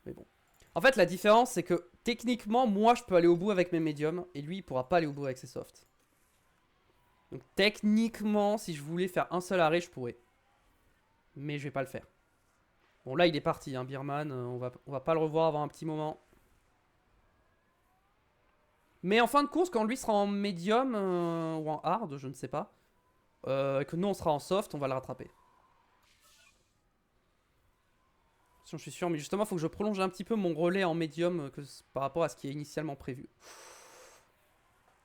Mais bon. En fait, la différence, c'est que techniquement, moi, je peux aller au bout avec mes médiums, et lui, il pourra pas aller au bout avec ses softs. Donc, techniquement, si je voulais faire un seul arrêt, je pourrais. Mais je vais pas le faire. Bon, là, il est parti, hein, Bierman. On va pas le revoir avant un petit moment. Mais en fin de course, quand lui sera en médium ou en hard, je ne sais pas, et que nous, on sera en soft, on va le rattraper. Je suis sûr, mais justement, il faut que je prolonge un petit peu mon relais en médium par rapport à ce qui est initialement prévu.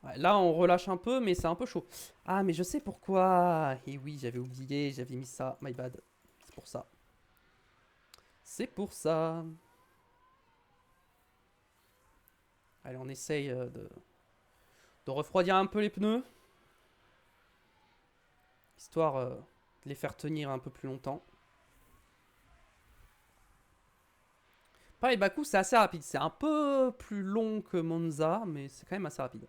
Ouais, là, on relâche un peu, mais c'est un peu chaud. Ah, mais je sais pourquoi. Et oui, j'avais oublié, j'avais mis ça. My bad. C'est pour ça. C'est pour ça. Allez, on essaye de refroidir un peu les pneus. Histoire de les faire tenir un peu plus longtemps. Pareil, Bakou, c'est assez rapide. C'est un peu plus long que Monza, mais c'est quand même assez rapide.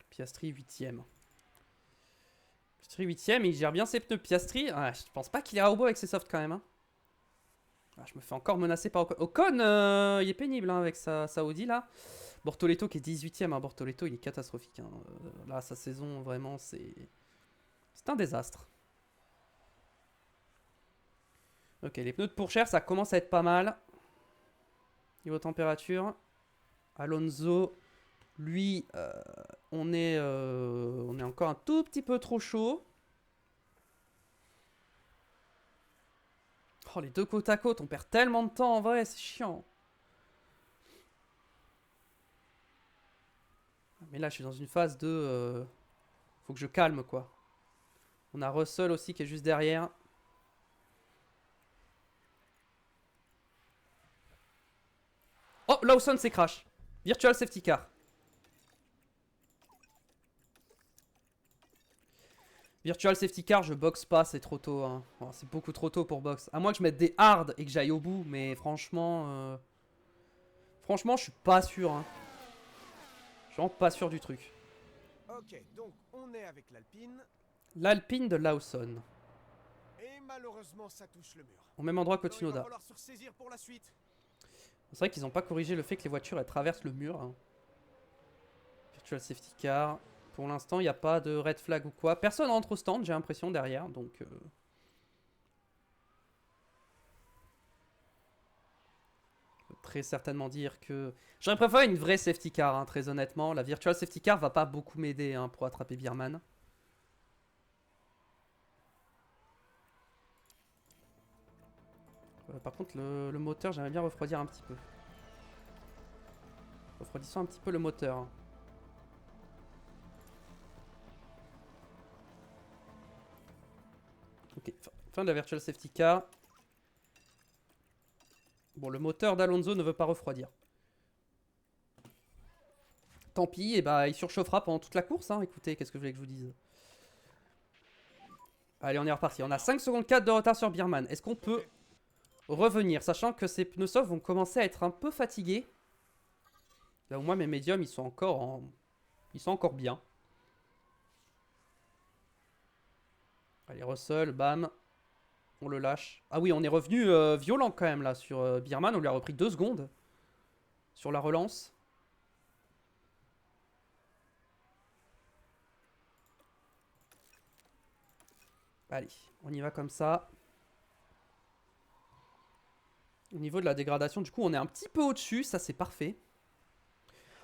Piastri 8ème. Piastri 8ème, il gère bien ses pneus. Piastri, je pense pas qu'il ira au bout avec ses softs quand même. Hein. Ah, je me fais encore menacer par Ocon. Ocon, il est pénible hein, avec sa Audi là. Bortoletto qui est 18ème. Hein. Bortoletto, il est catastrophique. Hein. Là, sa saison, vraiment, c'est un désastre. Ok, les pneus de Pourchère, ça commence à être pas mal. Niveau température. Alonso, lui, on est encore un tout petit peu trop chaud. Oh, les deux côte à côte, on perd tellement de temps en vrai, c'est chiant. Mais là, je suis dans une phase de... faut que je calme, quoi. On a Russell aussi qui est juste derrière. Oh, Lawson c'est crash. Virtual safety car. Virtual safety car, je boxe pas, c'est trop tôt. Hein. Oh, c'est beaucoup trop tôt pour boxe. À moins que je mette des hard et que j'aille au bout, mais franchement... Franchement, je suis pas sûr. Hein. Je suis vraiment pas sûr du truc. Ok, donc on est avec l'Alpine. L'Alpine de Lawson. Et malheureusement, ça touche le mur. Au même endroit que Alors, il va Tsunoda. falloir se ressaisir pour la suite. C'est vrai qu'ils n'ont pas corrigé le fait que les voitures elles traversent le mur. Hein. Virtual safety car. Pour l'instant, il n'y a pas de red flag ou quoi. Personne rentre au stand, j'ai l'impression, derrière. Donc... je peux très certainement dire que... J'aurais préféré une vraie safety car, hein, très honnêtement. La virtual safety car va pas beaucoup m'aider hein, pour attraper Bierman. Par contre, le moteur, j'aimerais bien refroidir un petit peu. Refroidissons un petit peu le moteur. Hein. Ok, fin de la virtual safety car. Bon, le moteur d'Alonso ne veut pas refroidir. Tant pis, et bah il surchauffera pendant toute la course. Hein. Écoutez, qu'est-ce que je voulais que je vous dise? Allez, on est reparti. On a 5 secondes 4 de retard sur Bierman. Est-ce qu'on peut revenir, sachant que ces pneus soft vont commencer à être un peu fatigués? Là au moins mes médiums, ils sont encore bien. Allez, Russell, bam. On le lâche. Ah oui, on est revenu violent quand même là sur Bierman. On lui a repris 2 secondes sur la relance. Allez, on y va comme ça. Au niveau de la dégradation, du coup, on est un petit peu au-dessus. Ça, c'est parfait.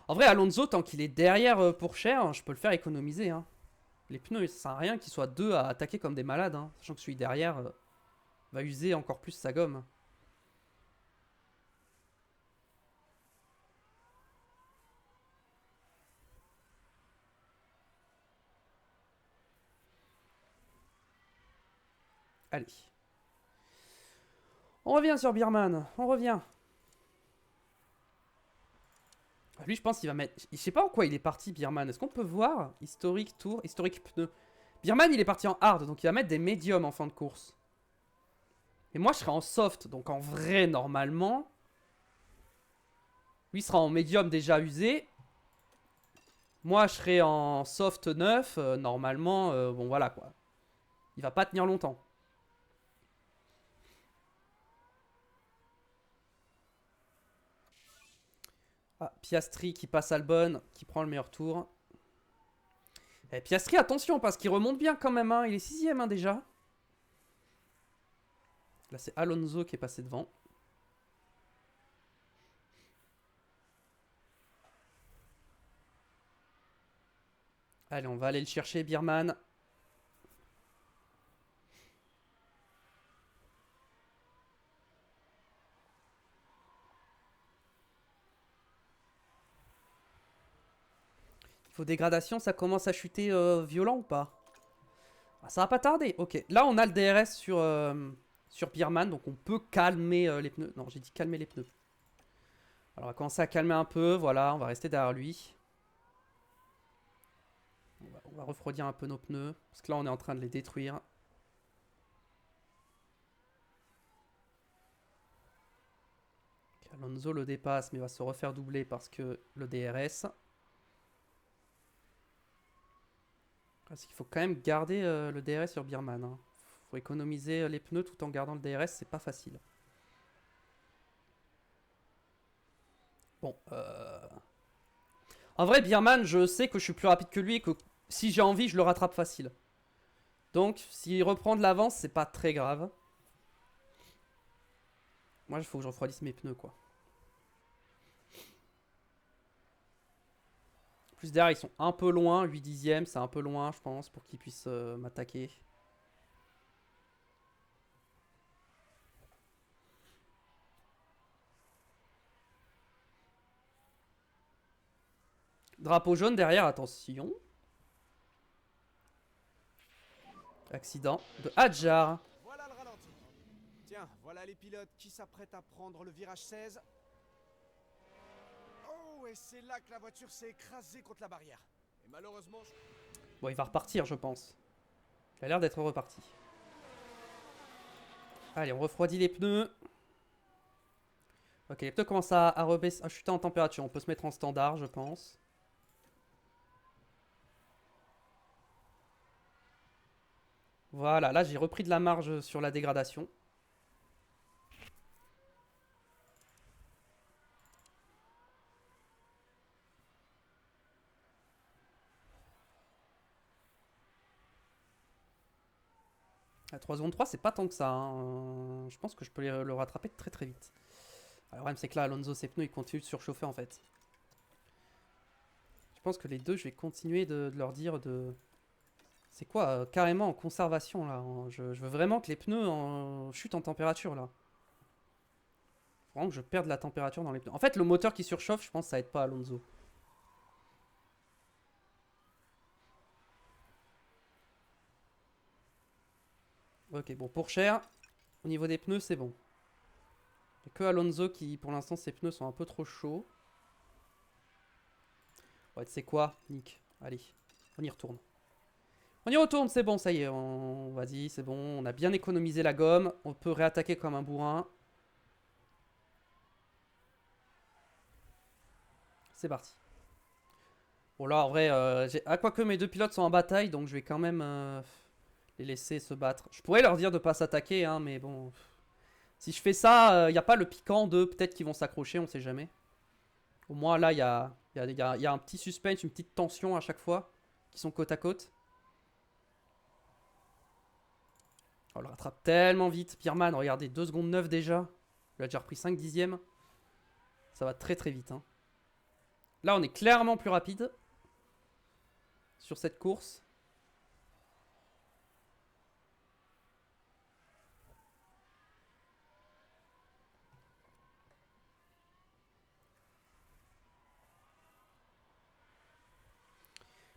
En vrai, Alonso, tant qu'il est derrière pour cher, je peux le faire économiser. Hein. Les pneus, ça sert à rien qu'ils soient deux à attaquer comme des malades. Hein, sachant que celui derrière va user encore plus sa gomme. Allez. On revient sur Bierman. On revient. Lui, je pense qu'il va mettre... Je sais pas en quoi il est parti, Bierman. Est-ce qu'on peut voir? Historique tour, historique pneu. Bierman, il est parti en hard, donc il va mettre des médiums en fin de course. Et moi, je serai en soft. Donc en vrai, normalement... Lui sera en médium déjà usé. Moi, je serai en soft neuf. Normalement, bon, voilà, quoi. Il va pas tenir longtemps. Ah, Piastri qui passe Albon, qui prend le meilleur tour. Et Piastri, attention, parce qu'il remonte bien quand même. Hein. Il est 6ème hein, déjà. Là, c'est Alonso qui est passé devant. Allez, on va aller le chercher, Bierman. Niveau dégradation, ça commence à chuter violent ou pas? Ah, ça va pas tarder. Ok, là on a le DRS sur Bierman, donc on peut calmer les pneus. Non, j'ai dit calmer les pneus. Alors on va commencer à calmer un peu, voilà, on va rester derrière lui. On va refroidir un peu nos pneus, parce que là on est en train de les détruire. Okay, Alonso le dépasse, mais va se refaire doubler parce que le DRS. Parce qu'il faut quand même garder le DRS sur Bierman. Hein. Faut économiser les pneus tout en gardant le DRS, c'est pas facile. Bon, en vrai, Bierman, je sais que je suis plus rapide que lui et que si j'ai envie, je le rattrape facile. Donc, s'il reprend de l'avance, c'est pas très grave. Moi, il faut que je refroidisse mes pneus, quoi. Plus derrière, ils sont un peu loin. 8 dixièmes, c'est un peu loin, je pense, pour qu'ils puissent m'attaquer. Drapeau jaune derrière, attention. Accident de Hadjar. Voilà le ralenti. Tiens, voilà les pilotes qui s'apprêtent à prendre le virage 16. Oh, et c'est là que la voiture s'est écrasée contre la barrière. Et malheureusement... Bon, il va repartir, je pense. Il a l'air d'être reparti. Allez, on refroidit les pneus. Ok, les pneus commencent à rebaisser, à chuter en température. On peut se mettre en standard, je pense. Voilà, là j'ai repris de la marge sur la dégradation. La 3 secondes 3, c'est pas tant que ça. Hein. Je pense que je peux le rattraper très très vite. Alors, le problème, c'est que là, Alonso, ses pneus, ils continuent de surchauffer en fait. Je pense que les deux, je vais continuer de leur dire de. C'est quoi carrément en conservation là. Je veux vraiment que les pneus chutent en température là. Faut vraiment que je perde la température dans les pneus. En fait, le moteur qui surchauffe, je pense que ça aide pas Alonso. Ok, bon, pour cher, au niveau des pneus, c'est bon. Il n'y a que Alonso qui, pour l'instant, ses pneus sont un peu trop chauds. Ouais, tu sais quoi, Nick? Allez, on y retourne. On y retourne, c'est bon, ça y est. Vas-y, c'est bon. On a bien économisé la gomme. On peut réattaquer comme un bourrin. C'est parti. Bon, là, en vrai, quoique mes deux pilotes sont en bataille, donc je vais quand même les laisser se battre. Je pourrais leur dire de pas s'attaquer, hein, mais bon. Si je fais ça, il n'y a pas le piquant de peut-être qu'ils vont s'accrocher, on sait jamais. Au moins, là, il y a un petit suspense, une petite tension à chaque fois, qui sont côte à côte. On le rattrape tellement vite. Pierman, regardez, 2 secondes 9 déjà. Il a déjà repris 5 dixièmes. Ça va très très vite. Hein. Là, on est clairement plus rapide sur cette course.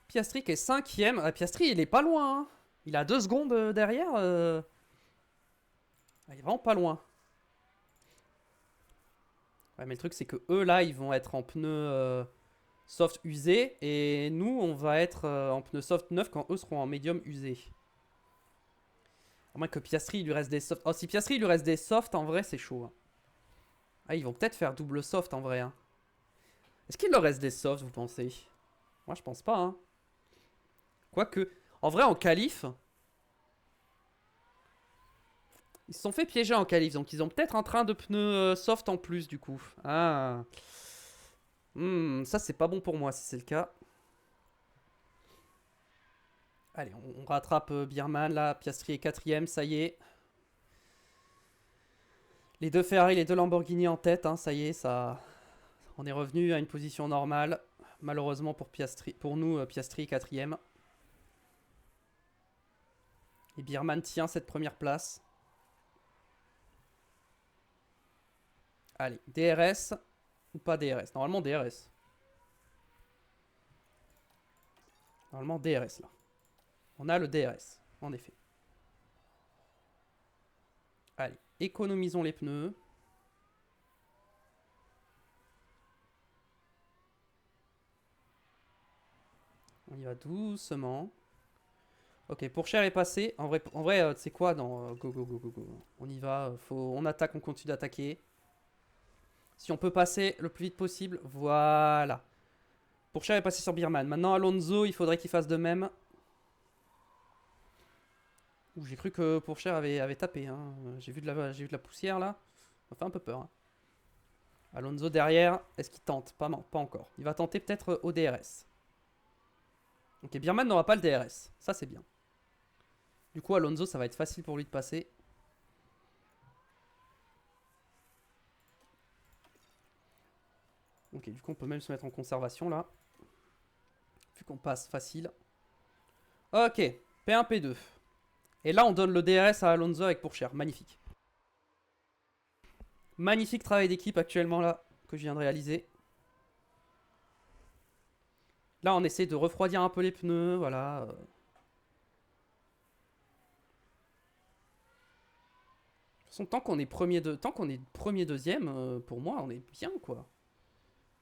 Piastri qui est 5ème. Ah, Piastri, il est pas loin. Hein. Il a 2 secondes derrière. Il est vraiment pas loin. Ouais, mais le truc, c'est que eux, là, ils vont être en pneus soft usés. Et nous, on va être en pneus soft neuf quand eux seront en médium usés. À moins que Piastri, il lui reste des softs. Oh, si Piastri, il lui reste des softs, en vrai, c'est chaud. Hein. Ah, ils vont peut-être faire double soft, en vrai. Hein. Est-ce qu'il leur reste des softs, vous pensez? Moi, je pense pas. Hein. Quoique, en vrai, en qualif, ils se sont fait piéger en qualif. Donc, ils ont peut-être un train de pneus soft en plus, du coup. Ah. Ça, c'est pas bon pour moi, si c'est le cas. Allez, on rattrape Birman, là. Piastri est 4ème, ça y est. Les deux Ferrari, les deux Lamborghini en tête, hein, ça y est, ça... On est revenu à une position normale. Malheureusement pour Piastri, pour nous, Piastri 4ème. Et Birman tient cette première place. Allez, DRS ou pas DRS? Normalement DRS. Normalement DRS là. On a le DRS, en effet. Allez, économisons les pneus. On y va doucement. Ok, Pourchaire est passé. En vrai c'est quoi dans go, go, go, go, go. On y va, on attaque, on continue d'attaquer. Si on peut passer le plus vite possible, voilà. Pourchaire est passé sur Birman. Maintenant Alonso, il faudrait qu'il fasse de même. J'ai cru que Pourchaire avait tapé. Hein. J'ai vu de la poussière là. Ça fait un peu peur. Hein. Alonso derrière, est-ce qu'il tente? Pas encore. Il va tenter peut-être au DRS. Ok, Birman n'aura pas le DRS. Ça, c'est bien. Du coup, Alonso, ça va être facile pour lui de passer. Ok, du coup, on peut même se mettre en conservation, là. Vu qu'on passe facile. Ok, P1, P2. Et là, on donne le DRS à Alonso avec Pourchaire. Magnifique. Magnifique travail d'équipe actuellement, là, que je viens de réaliser. Là, on essaie de refroidir un peu les pneus, voilà. De toute façon, tant qu'on est premier, deuxième, pour moi, on est bien, quoi.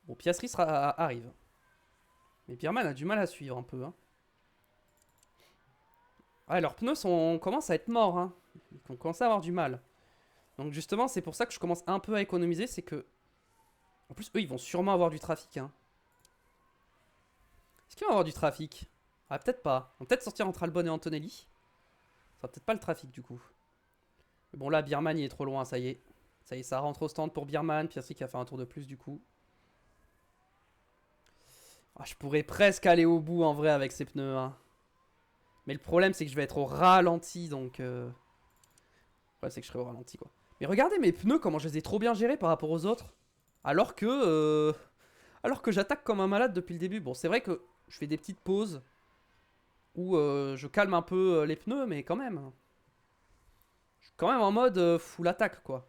Bon, Piastri arrive. Mais Birman a du mal à suivre un peu, hein. Ouais, leurs pneus commencent à être morts, hein. Ils commencent à avoir du mal. Donc justement, c'est pour ça que je commence un peu à économiser, c'est que... En plus, eux, ils vont sûrement avoir du trafic, hein. Est-ce qu'ils vont avoir du trafic? Ah, peut-être pas. On va peut-être sortir entre Albon et Antonelli. Ça va peut-être pas le trafic, du coup. Mais bon, là, Birman, il est trop loin, ça y est. Ça y est, ça rentre au stand pour Birman. Piastri qui a fait un tour de plus, du coup. Ah, je pourrais presque aller au bout, en vrai, avec ces pneus, hein. Mais le problème, c'est que je vais être au ralenti, donc... Le problème, c'est que je serai au ralenti, quoi. Mais regardez mes pneus, comment je les ai trop bien gérés par rapport aux autres. Alors que j'attaque comme un malade depuis le début. Bon, c'est vrai que je fais des petites pauses où je calme un peu les pneus, mais quand même. Je suis quand même en mode full attaque, quoi.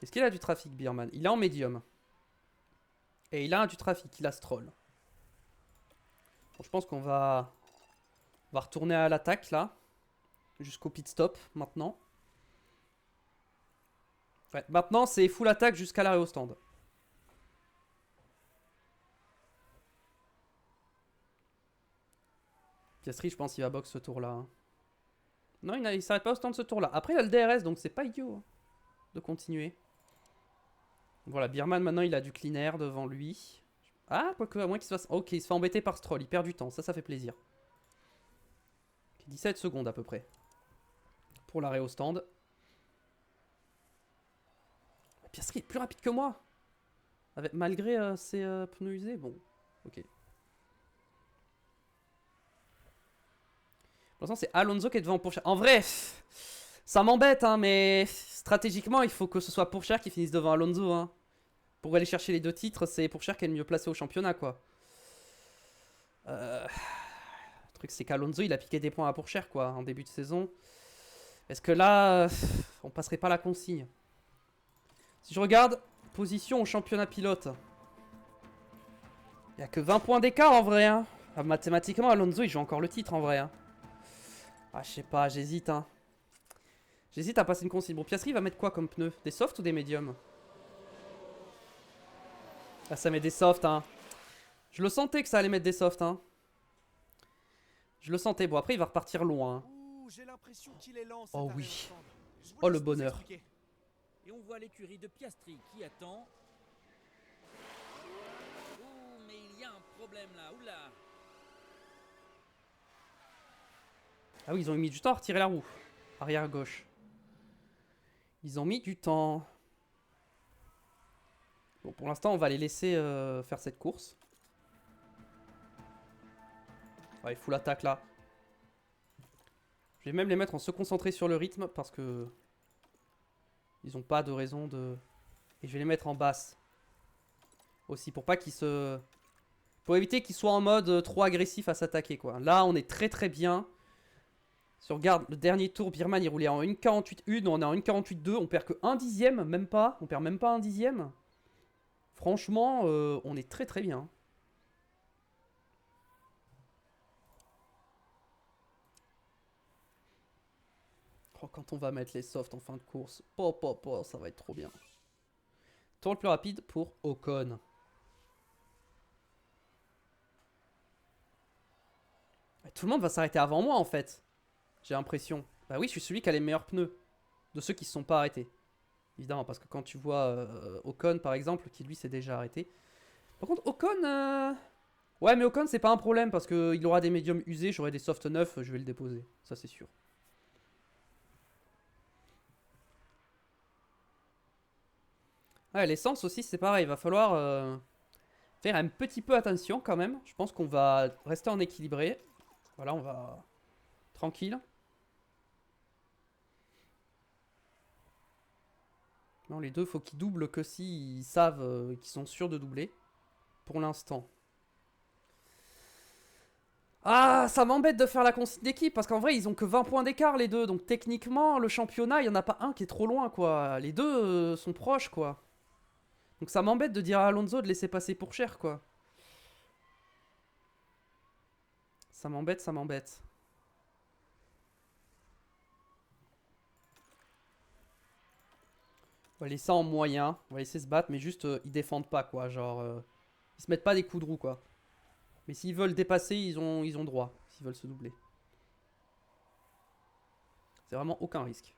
Est-ce qu'il a du trafic, Birman? Il est en médium. Et il a du trafic, il a Stroll. Bon, je pense qu'on va retourner à l'attaque, là. Jusqu'au pit stop, maintenant. Ouais, maintenant, c'est full attaque jusqu'à l'arrêt au stand. Piastri, je pense qu'il va box ce tour-là, hein. Non, il s'arrête pas au stand ce tour-là. Après, il a le DRS, donc c'est pas idiot, hein, de continuer. Voilà, Birman, maintenant, il a du clean air devant lui. Ah, quoique, à moins qu'il se fasse... Ok, il se fait embêter par Stroll. Il perd du temps. Ça fait plaisir. 17 secondes, à peu près. Pour l'arrêt au stand. Piastri est plus rapide que moi. Malgré ses pneus usés. Bon, ok. Pour l'instant, c'est Alonso qui est devant Pourchaire. En vrai, ça m'embête, hein, mais stratégiquement, il faut que ce soit Pourchaire qui finisse devant Alonso, hein. Pour aller chercher les 2 titres, c'est Pourchaire qui est le mieux placé au championnat, quoi. Le truc, c'est qu'Alonso, il a piqué des points à Pourchaire, quoi, en début de saison. Est-ce que là, on passerait pas la consigne? Si je regarde, position au championnat pilote. Il n'y a que 20 points d'écart, en vrai, hein. Ah, mathématiquement, Alonso, il joue encore le titre, en vrai, hein. Ah, je sais pas, j'hésite, hein. J'hésite à passer une consigne. Bon, Piastri va mettre quoi comme pneu? Des softs ou des médiums? Ah, ça met des softs, hein. Je le sentais que ça allait mettre des softs, hein. Je le sentais. Bon, après, il va repartir loin, hein. Ouh, j'ai l'impression qu'il est lent, cet Oh arrêt oui. au stand. Je vous Oh, le laisse nous bonheur. expliquer. Et on voit l'écurie de Piastri qui attend. Ouh, mais il y a un problème là, oula. Ah oui, ils ont mis du temps à retirer la roue. Arrière gauche. Ils ont mis du temps. Bon, pour l'instant, on va les laisser faire cette course. Ouais, full attaque là. Je vais même les mettre en se concentrer sur le rythme parce que ils ont pas de raison de... Et je vais les mettre en basse. Aussi, pour pas qu'ils se... Pour éviter qu'ils soient en mode trop agressif à s'attaquer, quoi. Là, on est très très bien. Si on regarde le dernier tour, Birman, il roulait en 1.48.1, on est en 1.48.2, on perd que 1 dixième, même pas. On perd même pas 1 dixième. Franchement, on est très très bien. Oh, quand on va mettre les softs en fin de course, ça va être trop bien. Tour le plus rapide pour Ocon. Tout le monde va s'arrêter avant moi en fait. J'ai l'impression. Bah oui, je suis celui qui a les meilleurs pneus. De ceux qui ne se sont pas arrêtés. Évidemment, parce que quand tu vois Ocon par exemple, qui lui s'est déjà arrêté. Par contre, Ocon... Ouais, mais Ocon, c'est pas un problème parce qu'il aura des médiums usés, j'aurai des softs neufs, je vais le déposer. Ça, c'est sûr. Ouais, l'essence aussi, c'est pareil. Il va falloir faire un petit peu attention quand même. Je pense qu'on va rester en équilibré. Voilà, on va... Tranquille. Non, les deux, faut qu'ils doublent que s'ils savent qu'ils sont sûrs de doubler. Pour l'instant. Ah, ça m'embête de faire la consigne d'équipe parce qu'en vrai, ils ont que 20 points d'écart les deux. Donc techniquement, le championnat, il n'y en a pas un qui est trop loin, quoi. Les deux sont proches, quoi. Donc ça m'embête de dire à Alonso de laisser passer pour cher, quoi. Ça m'embête, ça m'embête. On va laisser ça en moyen. On va laisser se battre, mais juste ils défendent pas quoi. Genre, ils se mettent pas des coups de roue quoi. Mais s'ils veulent dépasser, ils ont droit. S'ils veulent se doubler. C'est vraiment aucun risque.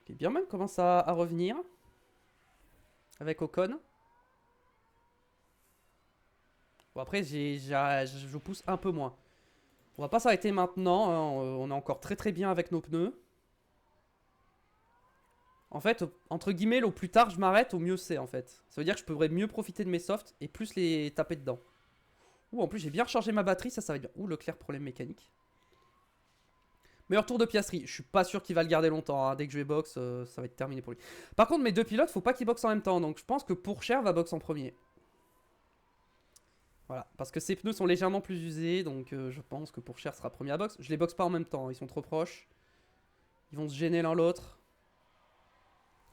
Ok, Birman commence à revenir. Avec Ocon. Bon après, je pousse un peu moins. On va pas s'arrêter maintenant. Hein. On est encore très très bien avec nos pneus. En fait, entre guillemets, au plus tard je m'arrête, au mieux c'est en fait. Ça veut dire que je pourrais mieux profiter de mes softs et plus les taper dedans. Ouh, en plus j'ai bien rechargé ma batterie, ça va être bien. Ouh, Leclerc, problème mécanique. Meilleur tour de Piastri. Je suis pas sûr qu'il va le garder longtemps. Hein. Dès que je vais box, ça va être terminé pour lui. Par contre, mes deux pilotes, faut pas qu'ils boxent en même temps. Donc je pense que Pourchaire va box en premier. Voilà, parce que ses pneus sont légèrement plus usés. Donc je pense que Pourchaire sera premier à box. Je les boxe pas en même temps, hein. Ils sont trop proches. Ils vont se gêner l'un l'autre.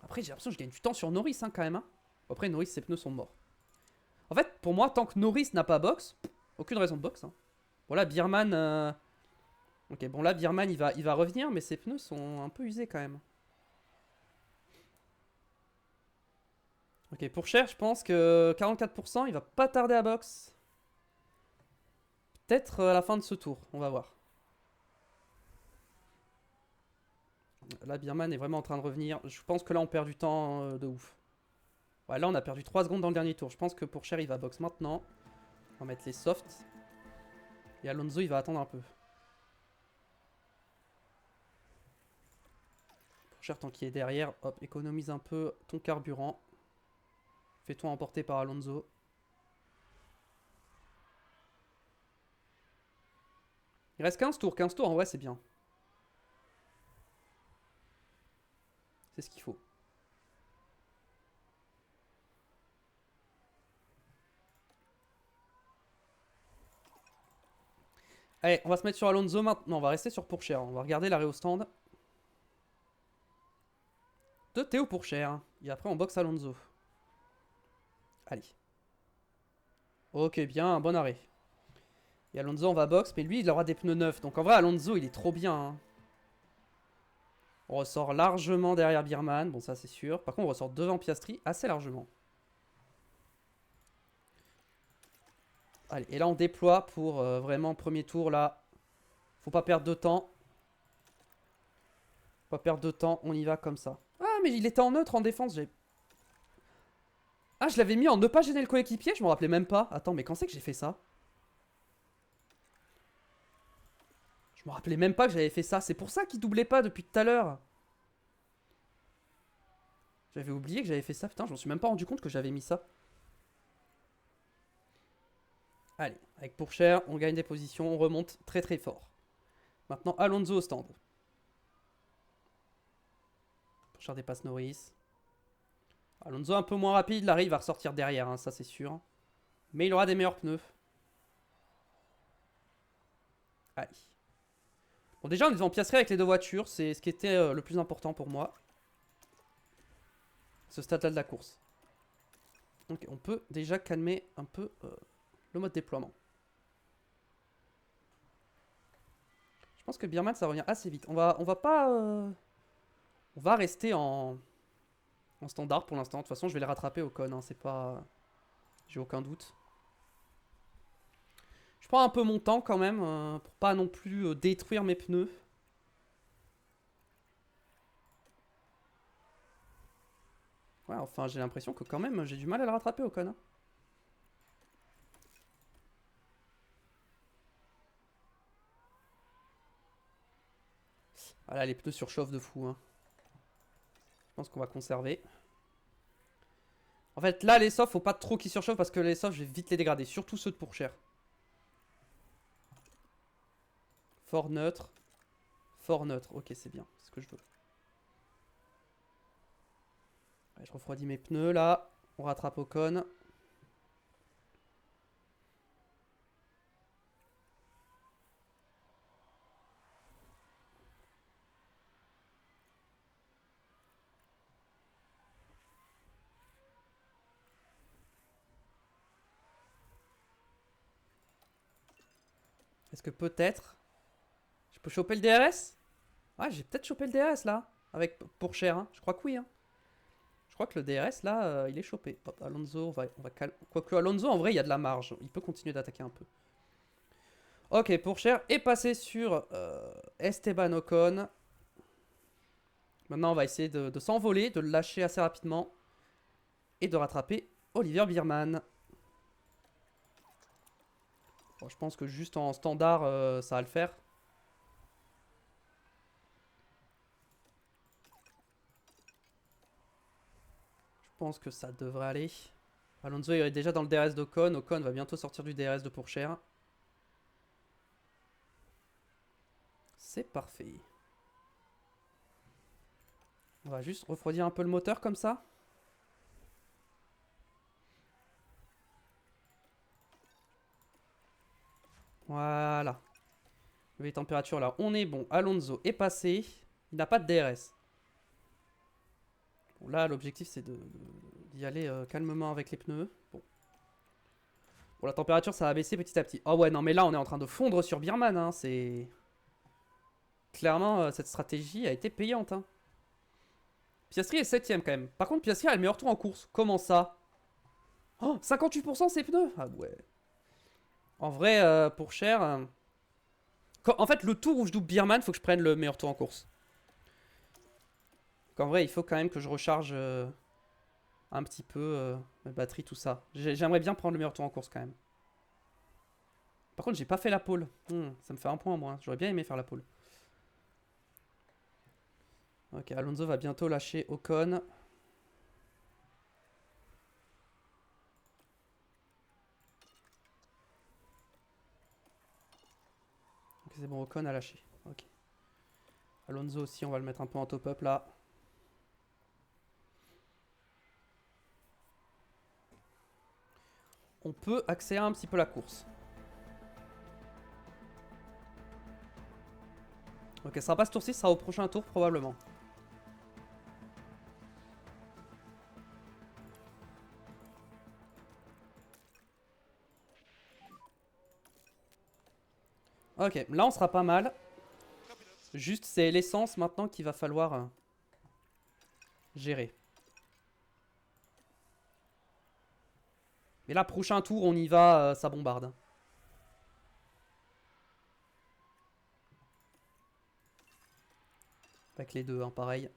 Après, j'ai l'impression que je gagne du temps sur Norris hein, quand même. Hein. Après, Norris, ses pneus sont morts. En fait, pour moi, tant que Norris n'a pas box, aucune raison de box. Hein. Bon, là, Birman. Ok, bon, là, Birman, il va revenir, mais ses pneus sont un peu usés quand même. Ok, pour Cher, je pense que 44%, il va pas tarder à box. Peut-être à la fin de ce tour, on va voir. Là, Birman est vraiment en train de revenir. Je pense que là, on perd du temps de ouf. Ouais, là, on a perdu 3 secondes dans le dernier tour. Je pense que pour Cher, il va box maintenant. On va mettre les softs. Et Alonso, il va attendre un peu. Pour Cher, tant qu'il est derrière, hop, économise un peu ton carburant. Fais-toi emporter par Alonso. Il reste 15 tours. 15 tours, en vrai, c'est bien. C'est ce qu'il faut. Allez, on va se mettre sur Alonso maintenant. On va rester sur Pourchaire. On va regarder l'arrêt au stand. De Théo Pourchaire. Et après, on boxe Alonso. Allez. Ok, bien, un bon arrêt. Et Alonso, on va box. Mais lui, il aura des pneus neufs. Donc en vrai, Alonso, il est trop bien. Hein. On ressort largement derrière Birman. Bon, ça, c'est sûr. Par contre, on ressort devant Piastri assez largement. Allez, et là, on déploie pour vraiment premier tour, là. Faut pas perdre de temps. Faut pas perdre de temps. On y va comme ça. Ah, mais il était en neutre en défense. Ah, je l'avais mis en ne pas gêner le coéquipier. Je me rappelais même pas. Attends, mais quand c'est que j'ai fait ça? Je me rappelais même pas que j'avais fait ça. C'est pour ça qu'il doublait pas depuis tout à l'heure. J'avais oublié que j'avais fait ça. Putain, je m'en suis même pas rendu compte que j'avais mis ça. Allez, avec Pourchaire, on gagne des positions. On remonte très très fort. Maintenant, Alonso au stand. Pourchaire dépasse Norris. Alonso un peu moins rapide. Larry il va ressortir derrière, hein, ça c'est sûr. Mais il aura des meilleurs pneus. Allez. Bon, déjà, on est devant Piastri avec les deux voitures. C'est ce qui était le plus important pour moi. Ce stade-là de la course. Donc, on peut déjà calmer un peu le mode déploiement. Je pense que Birman, ça revient assez vite. On va pas... on va rester en standard pour l'instant. De toute façon, je vais les rattraper au con. Hein, c'est pas... J'ai aucun doute. Je prends un peu mon temps quand même. Pour pas non plus détruire mes pneus. Ouais, enfin, j'ai l'impression que quand même, j'ai du mal à le rattraper au con. Hein. Voilà, les pneus surchauffent de fou. Hein. Je pense qu'on va conserver. En fait, là, les softs, faut pas trop qu'ils surchauffent parce que les softs, je vais vite les dégrader. Surtout ceux de Pourchaire. Fort neutre. Fort neutre. Ok, c'est bien. C'est ce que je veux. Allez, je refroidis mes pneus, là. On rattrape Ocon. Est-ce que peut-être je peux choper le DRS? Ah, j'ai peut-être chopé le DRS là. Avec pour cher, hein. Je crois que oui. Hein. Je crois que le DRS là, il est chopé. Hop, Alonso, on va calmer. Quoique Alonso, en vrai, il y a de la marge. Il peut continuer d'attaquer un peu. Ok, pour cher est passé sur Esteban Ocon. Maintenant, on va essayer de s'envoler, de le lâcher assez rapidement. Et de rattraper Oliver Biermann. Bon, je pense que juste en standard, ça va le faire. Je pense que ça devrait aller. Alonso il est déjà dans le DRS d'Ocon. Ocon va bientôt sortir du DRS de Pourchère. C'est parfait. On va juste refroidir un peu le moteur comme ça. Voilà. Les températures là, on est bon. Alonso est passé. Il n'a pas de DRS. Bon, là, l'objectif c'est d'y aller calmement avec les pneus. Bon. Bon, la température ça va baisser petit à petit. Oh ouais, non, mais là on est en train de fondre sur Biermann. Hein. C'est. Clairement, cette stratégie a été payante. Hein. Piastri est 7ème quand même. Par contre, Piastri a le meilleur tour en course. Comment ça? Oh, 58% ses pneus. Ah ouais. En vrai, pour cher. En fait, le tour où je double Biermann, faut que je prenne le meilleur tour en course. Donc, en vrai, il faut quand même que je recharge un petit peu ma batterie, tout ça. J'aimerais bien prendre le meilleur tour en course quand même. Par contre, j'ai pas fait la pole. Ça me fait un point en moins. J'aurais bien aimé faire la pole. Ok, Alonso va bientôt lâcher Ocon. Ok, c'est bon, Ocon a lâché. Ok. Alonso aussi, on va le mettre un peu en top-up là. On peut accélérer un petit peu la course. Ok, ça sera pas ce tour-ci, ça sera au prochain tour probablement. Ok, là on sera pas mal. Juste c'est l'essence maintenant qu'il va falloir gérer. Mais là, prochain tour, on y va, ça bombarde. Avec les deux, hein, pareil.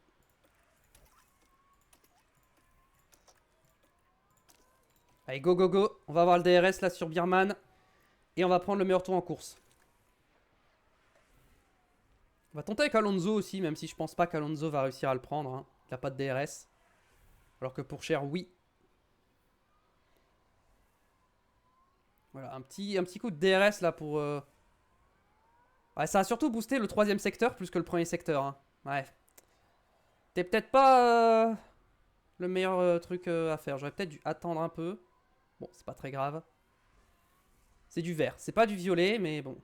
Allez, go, go, go. On va avoir le DRS là sur Biermann. Et on va prendre le meilleur tour en course. On va tenter avec Alonso aussi, même si je pense pas qu'Alonso va réussir à le prendre. Hein. Il n'a pas de DRS. Alors que pour cher, oui. Voilà, un petit coup de DRS là pour... Ouais, ça a surtout boosté le troisième secteur plus que le premier secteur. Hein. Ouais. C'était peut-être pas le meilleur truc à faire. J'aurais peut-être dû attendre un peu. Bon, c'est pas très grave. C'est du vert. C'est pas du violet, mais bon.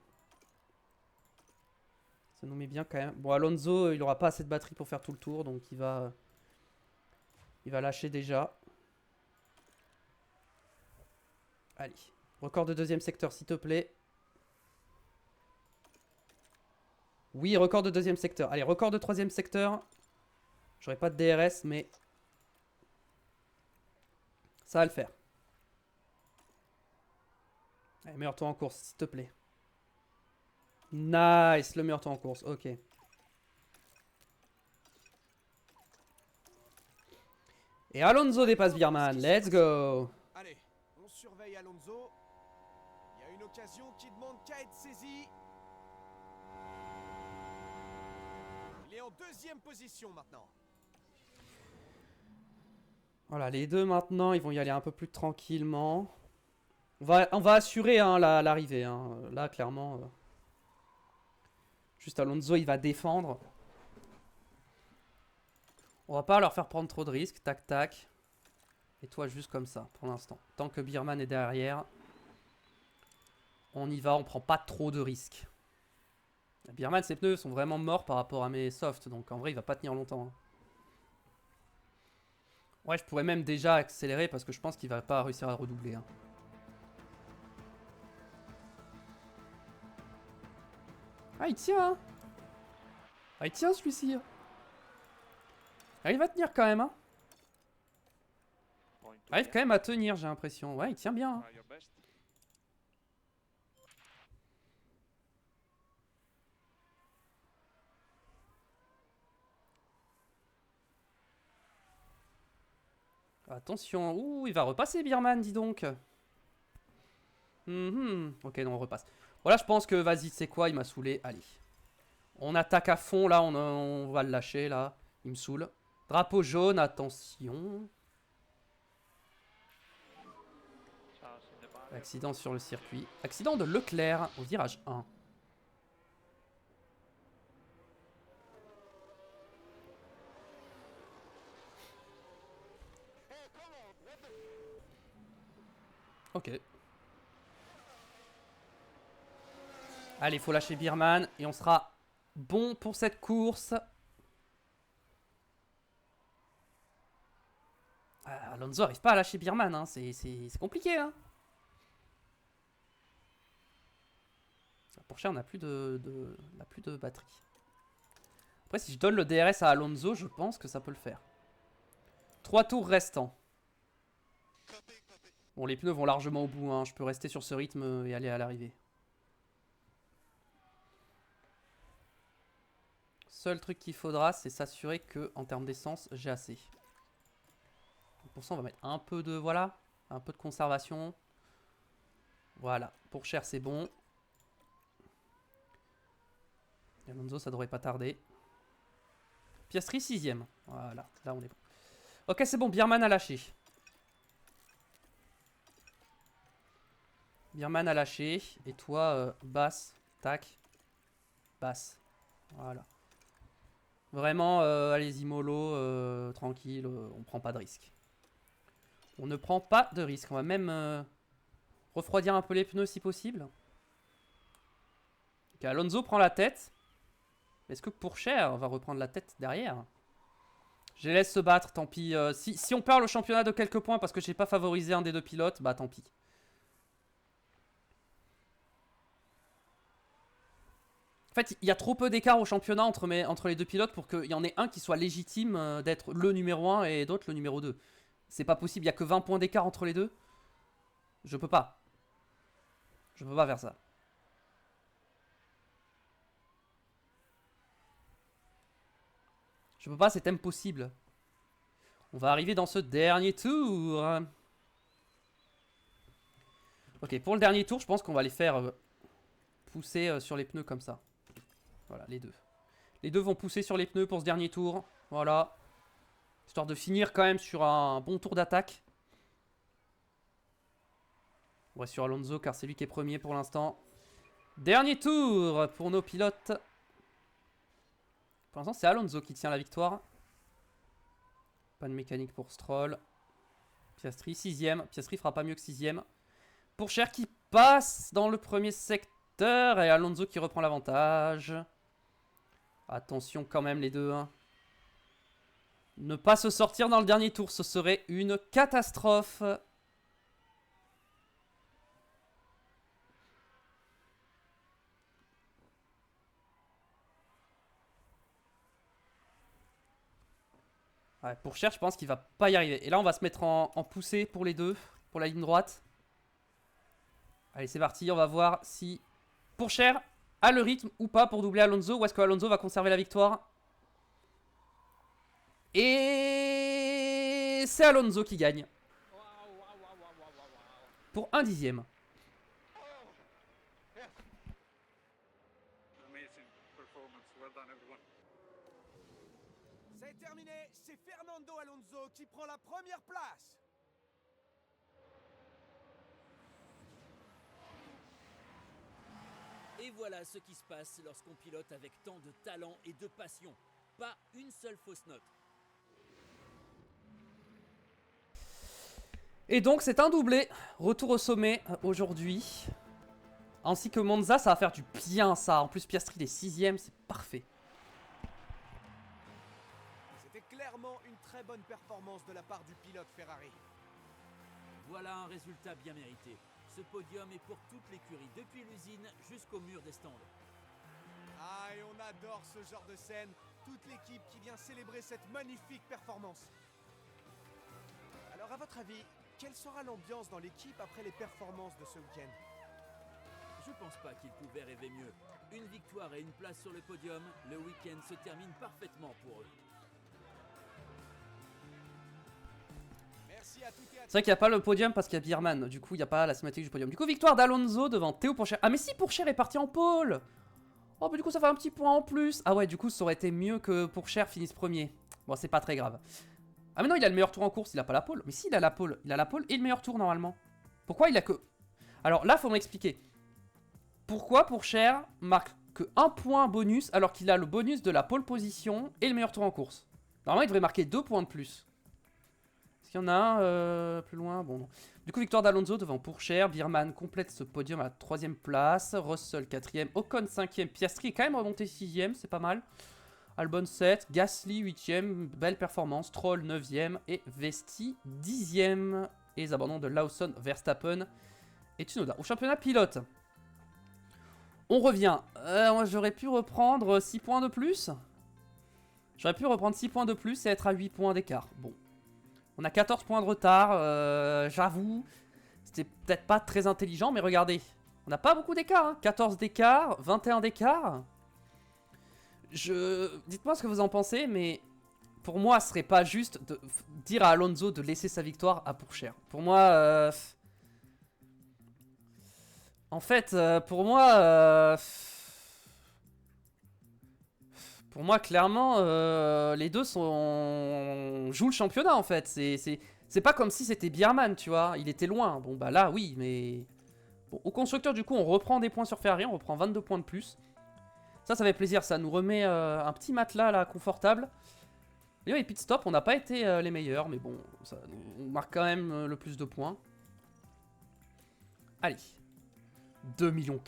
Ça nous met bien quand même. Bon, Alonso, il aura pas assez de batterie pour faire tout le tour, donc il va lâcher déjà. Allez. Record de deuxième secteur, s'il te plaît. Oui, record de deuxième secteur. Allez, record de troisième secteur. J'aurai pas de DRS, mais... ça va le faire. Allez, meilleur tour en course, s'il te plaît. Nice, le meilleur tour en course, ok. Et Alonso dépasse Biermann, let's go. Allez, on surveille Alonso. Il y a une occasion qui demande qu'à être saisie. Il est en deuxième position maintenant. Voilà, les deux maintenant, ils vont y aller un peu plus tranquillement. On va assurer hein, l'arrivée. Hein. Là, clairement. Juste Alonso, il va défendre. On va pas leur faire prendre trop de risques. Tac, tac. Et toi, juste comme ça, pour l'instant. Tant que Biermann est derrière, on y va, on prend pas trop de risques. Biermann, ses pneus sont vraiment morts par rapport à mes softs. Donc en vrai, il va pas tenir longtemps. Hein. Ouais, je pourrais même déjà accélérer parce que je pense qu'il va pas réussir à redoubler. Hein. Ah, il tient, hein. Ah, il tient celui-ci. Ah, il va tenir quand même, hein. Arrive quand même à tenir, j'ai l'impression. Ouais, il tient bien. Hein. Attention. Ouh, il va repasser, Birman, dis donc. Ok, non, on repasse. Voilà, je pense que, vas-y, c'est quoi, il m'a saoulé. Allez. On attaque à fond, là, on va le lâcher, là. Il me saoule. Drapeau jaune, attention. Accident sur le circuit. Accident de Leclerc au virage 1. Ok. Allez, faut lâcher Birman et on sera bon pour cette course. Alonso arrive pas à lâcher Birman, hein. C'est compliqué. Hein. Pour cher, on n'a plus de batterie. Après, si je donne le DRS à Alonso, je pense que ça peut le faire. 3 tours restants. Bon, les pneus vont largement au bout. Hein. Je peux rester sur ce rythme et aller à l'arrivée. Seul truc qu'il faudra, c'est s'assurer que, en termes d'essence, j'ai assez. Pour ça, on va mettre un peu de, voilà, un peu de conservation. Voilà, pour cher, c'est bon. Et Alonso, ça devrait pas tarder. Piastri, 6ème. Voilà, là, on est bon. Ok, c'est bon, Birman a lâché. Birman a lâché. Et toi, basse, tac, basse. Voilà. Vraiment, allez-y, mollo, tranquille, on prend pas de risque. On ne prend pas de risque. On va même refroidir un peu les pneus si possible. Ok, Alonso prend la tête. Est-ce que Pourchaire va reprendre la tête derrière? Je les laisse se battre, tant pis. Si on perd le championnat de quelques points parce que j'ai pas favorisé un des deux pilotes, bah tant pis. En fait, il y a trop peu d'écart au championnat entre les deux pilotes pour qu'il y en ait un qui soit légitime d'être le numéro 1 et d'autres le numéro 2. C'est pas possible, il n'y a que 20 points d'écart entre les deux. Je peux pas. Je peux pas faire ça. Je peux pas, c'est impossible. On va arriver dans ce dernier tour. Ok, pour le dernier tour, je pense qu'on va les faire pousser sur les pneus comme ça. Voilà, les deux. Les deux vont pousser sur les pneus pour ce dernier tour. Voilà. Histoire de finir quand même sur un bon tour d'attaque. On va sur Alonso car c'est lui qui est premier pour l'instant. Dernier tour pour nos pilotes. Pour l'instant, c'est Alonso qui tient la victoire. Pas de mécanique pour Stroll. Piastri, 6ème. Piastri fera pas mieux que 6ème. Pourchaire qui passe dans le premier secteur. Et Alonso qui reprend l'avantage. Attention quand même les deux. Hein. Ne pas se sortir dans le dernier tour, ce serait une catastrophe. Ouais, Pourchaire, je pense qu'il va pas y arriver. Et là, on va se mettre en poussée pour les deux, pour la ligne droite. Allez, c'est parti. On va voir si Pourchaire a le rythme ou pas pour doubler Alonso. Ou est-ce que Alonso va conserver la victoire? Et c'est Alonso qui gagne. Pour 1/10. C'est terminé, c'est Fernando Alonso qui prend la première place. Et voilà ce qui se passe lorsqu'on pilote avec tant de talent et de passion. Pas une seule fausse note. Et donc, c'est un doublé. Retour au sommet aujourd'hui. Ainsi que Monza, ça va faire du bien, ça. En plus, Piastri, il est 6ème, c'est parfait. C'était clairement une très bonne performance de la part du pilote Ferrari. Voilà un résultat bien mérité. Ce podium est pour toute l'écurie, depuis l'usine jusqu'au mur des stands. Ah, et on adore ce genre de scène. Toute l'équipe qui vient célébrer cette magnifique performance. Alors, à votre avis, quelle sera l'ambiance dans l'équipe après les performances de ce week-end? Je pense pas qu'ils pouvaient rêver mieux. Une victoire et une place sur le podium, le week-end se termine parfaitement pour eux. Merci à toutes et à C'est vrai qu'il n'y a pas le podium parce qu'il y a Bierman. Du coup, il n'y a pas la cinématique du podium. Du coup, victoire d'Alonso devant Théo Pourchaire. Ah, mais si Pourchaire est parti en pole. Oh, bah du coup, ça fait un petit point en plus. Ah ouais, du coup, ça aurait été mieux que Pourchaire finisse premier. Bon, c'est pas très grave. Ah, mais non, il a le meilleur tour en course. Il a pas la pole. Mais si, il a la pole. Il a la pole et le meilleur tour normalement. Pourquoi il a que... Alors là, faut m'expliquer. Pourquoi Pourchaire marque que 1 point bonus alors qu'il a le bonus de la pole position et le meilleur tour en course? Normalement, il devrait marquer 2 points de plus. Est-ce qu'il y en a un plus loin? Bon, non. Du coup, victoire d'Alonso devant Pourchaire. Bierman complète ce podium à la 3ème place. Russell 4ème. Ocon 5ème. Piastri est quand même remonté 6ème. C'est pas mal. Albon 7. Gasly 8ème. Belle performance. Troll 9ème. Et Vesti 10ème. Et les abandons de Lawson, Verstappen et Tsunoda. Au championnat pilote. On revient. Moi, j'aurais pu reprendre 6 points de plus. J'aurais pu reprendre 6 points de plus et être à 8 points d'écart. Bon. On a 14 points de retard. J'avoue, c'était peut-être pas très intelligent, mais regardez. On n'a pas beaucoup d'écart. Hein. 14 d'écart, 21 d'écart. Dites-moi ce que vous en pensez, mais pour moi, ce serait pas juste de dire à Alonso de laisser sa victoire à Pourchaire. Pour moi... En fait, pour moi, clairement, les deux jouent le championnat en fait. C'est pas comme si c'était Bierman, tu vois. Il était loin. Bon, bah là, oui, mais. Bon, au constructeur, du coup, on reprend des points sur Ferrari. On reprend 22 points de plus. Ça fait plaisir. Ça nous remet un petit matelas là, confortable. Et oui, pit stop, on n'a pas été les meilleurs, mais bon, on marque quand même le plus de points. Allez. 2,4 millions.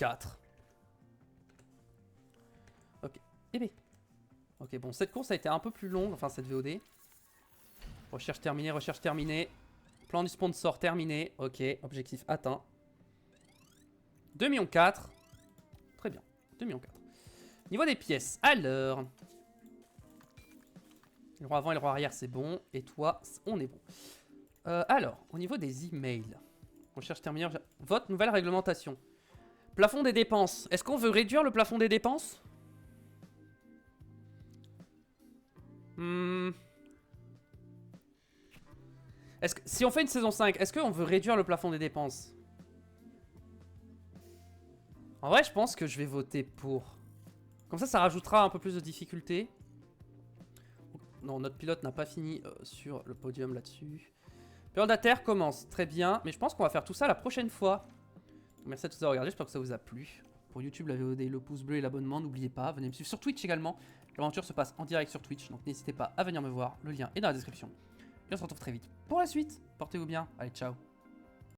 Ok. Eh bien. Ok, bon, cette course a été un peu plus longue, enfin cette VOD. Recherche terminée. Plan du sponsor terminé. Ok, objectif atteint. 2,4 millions. Très bien, 2,4 millions. Niveau des pièces, alors... Le roi avant et le roi arrière, c'est bon. Et toi, on est bon. Alors, au niveau des emails. Recherche terminée. Vote nouvelle réglementation. Plafond des dépenses. Est-ce qu'on veut réduire le plafond des dépenses? Si on fait une saison 5, est-ce qu'on veut réduire le plafond des dépenses? En vrai, je pense que je vais voter pour. Comme ça rajoutera un peu plus de difficulté. Non, notre pilote n'a pas fini sur le podium là-dessus. Période à terre commence. Très bien. Mais je pense qu'on va faire tout ça la prochaine fois. Merci à tous d'avoir regardé. J'espère que ça vous a plu. Pour YouTube, la VOD, le pouce bleu et l'abonnement. N'oubliez pas. Venez me suivre sur Twitch également. L'aventure se passe en direct sur Twitch. Donc n'hésitez pas à venir me voir. Le lien est dans la description. Et on se retrouve très vite pour la suite. Portez-vous bien. Allez, ciao.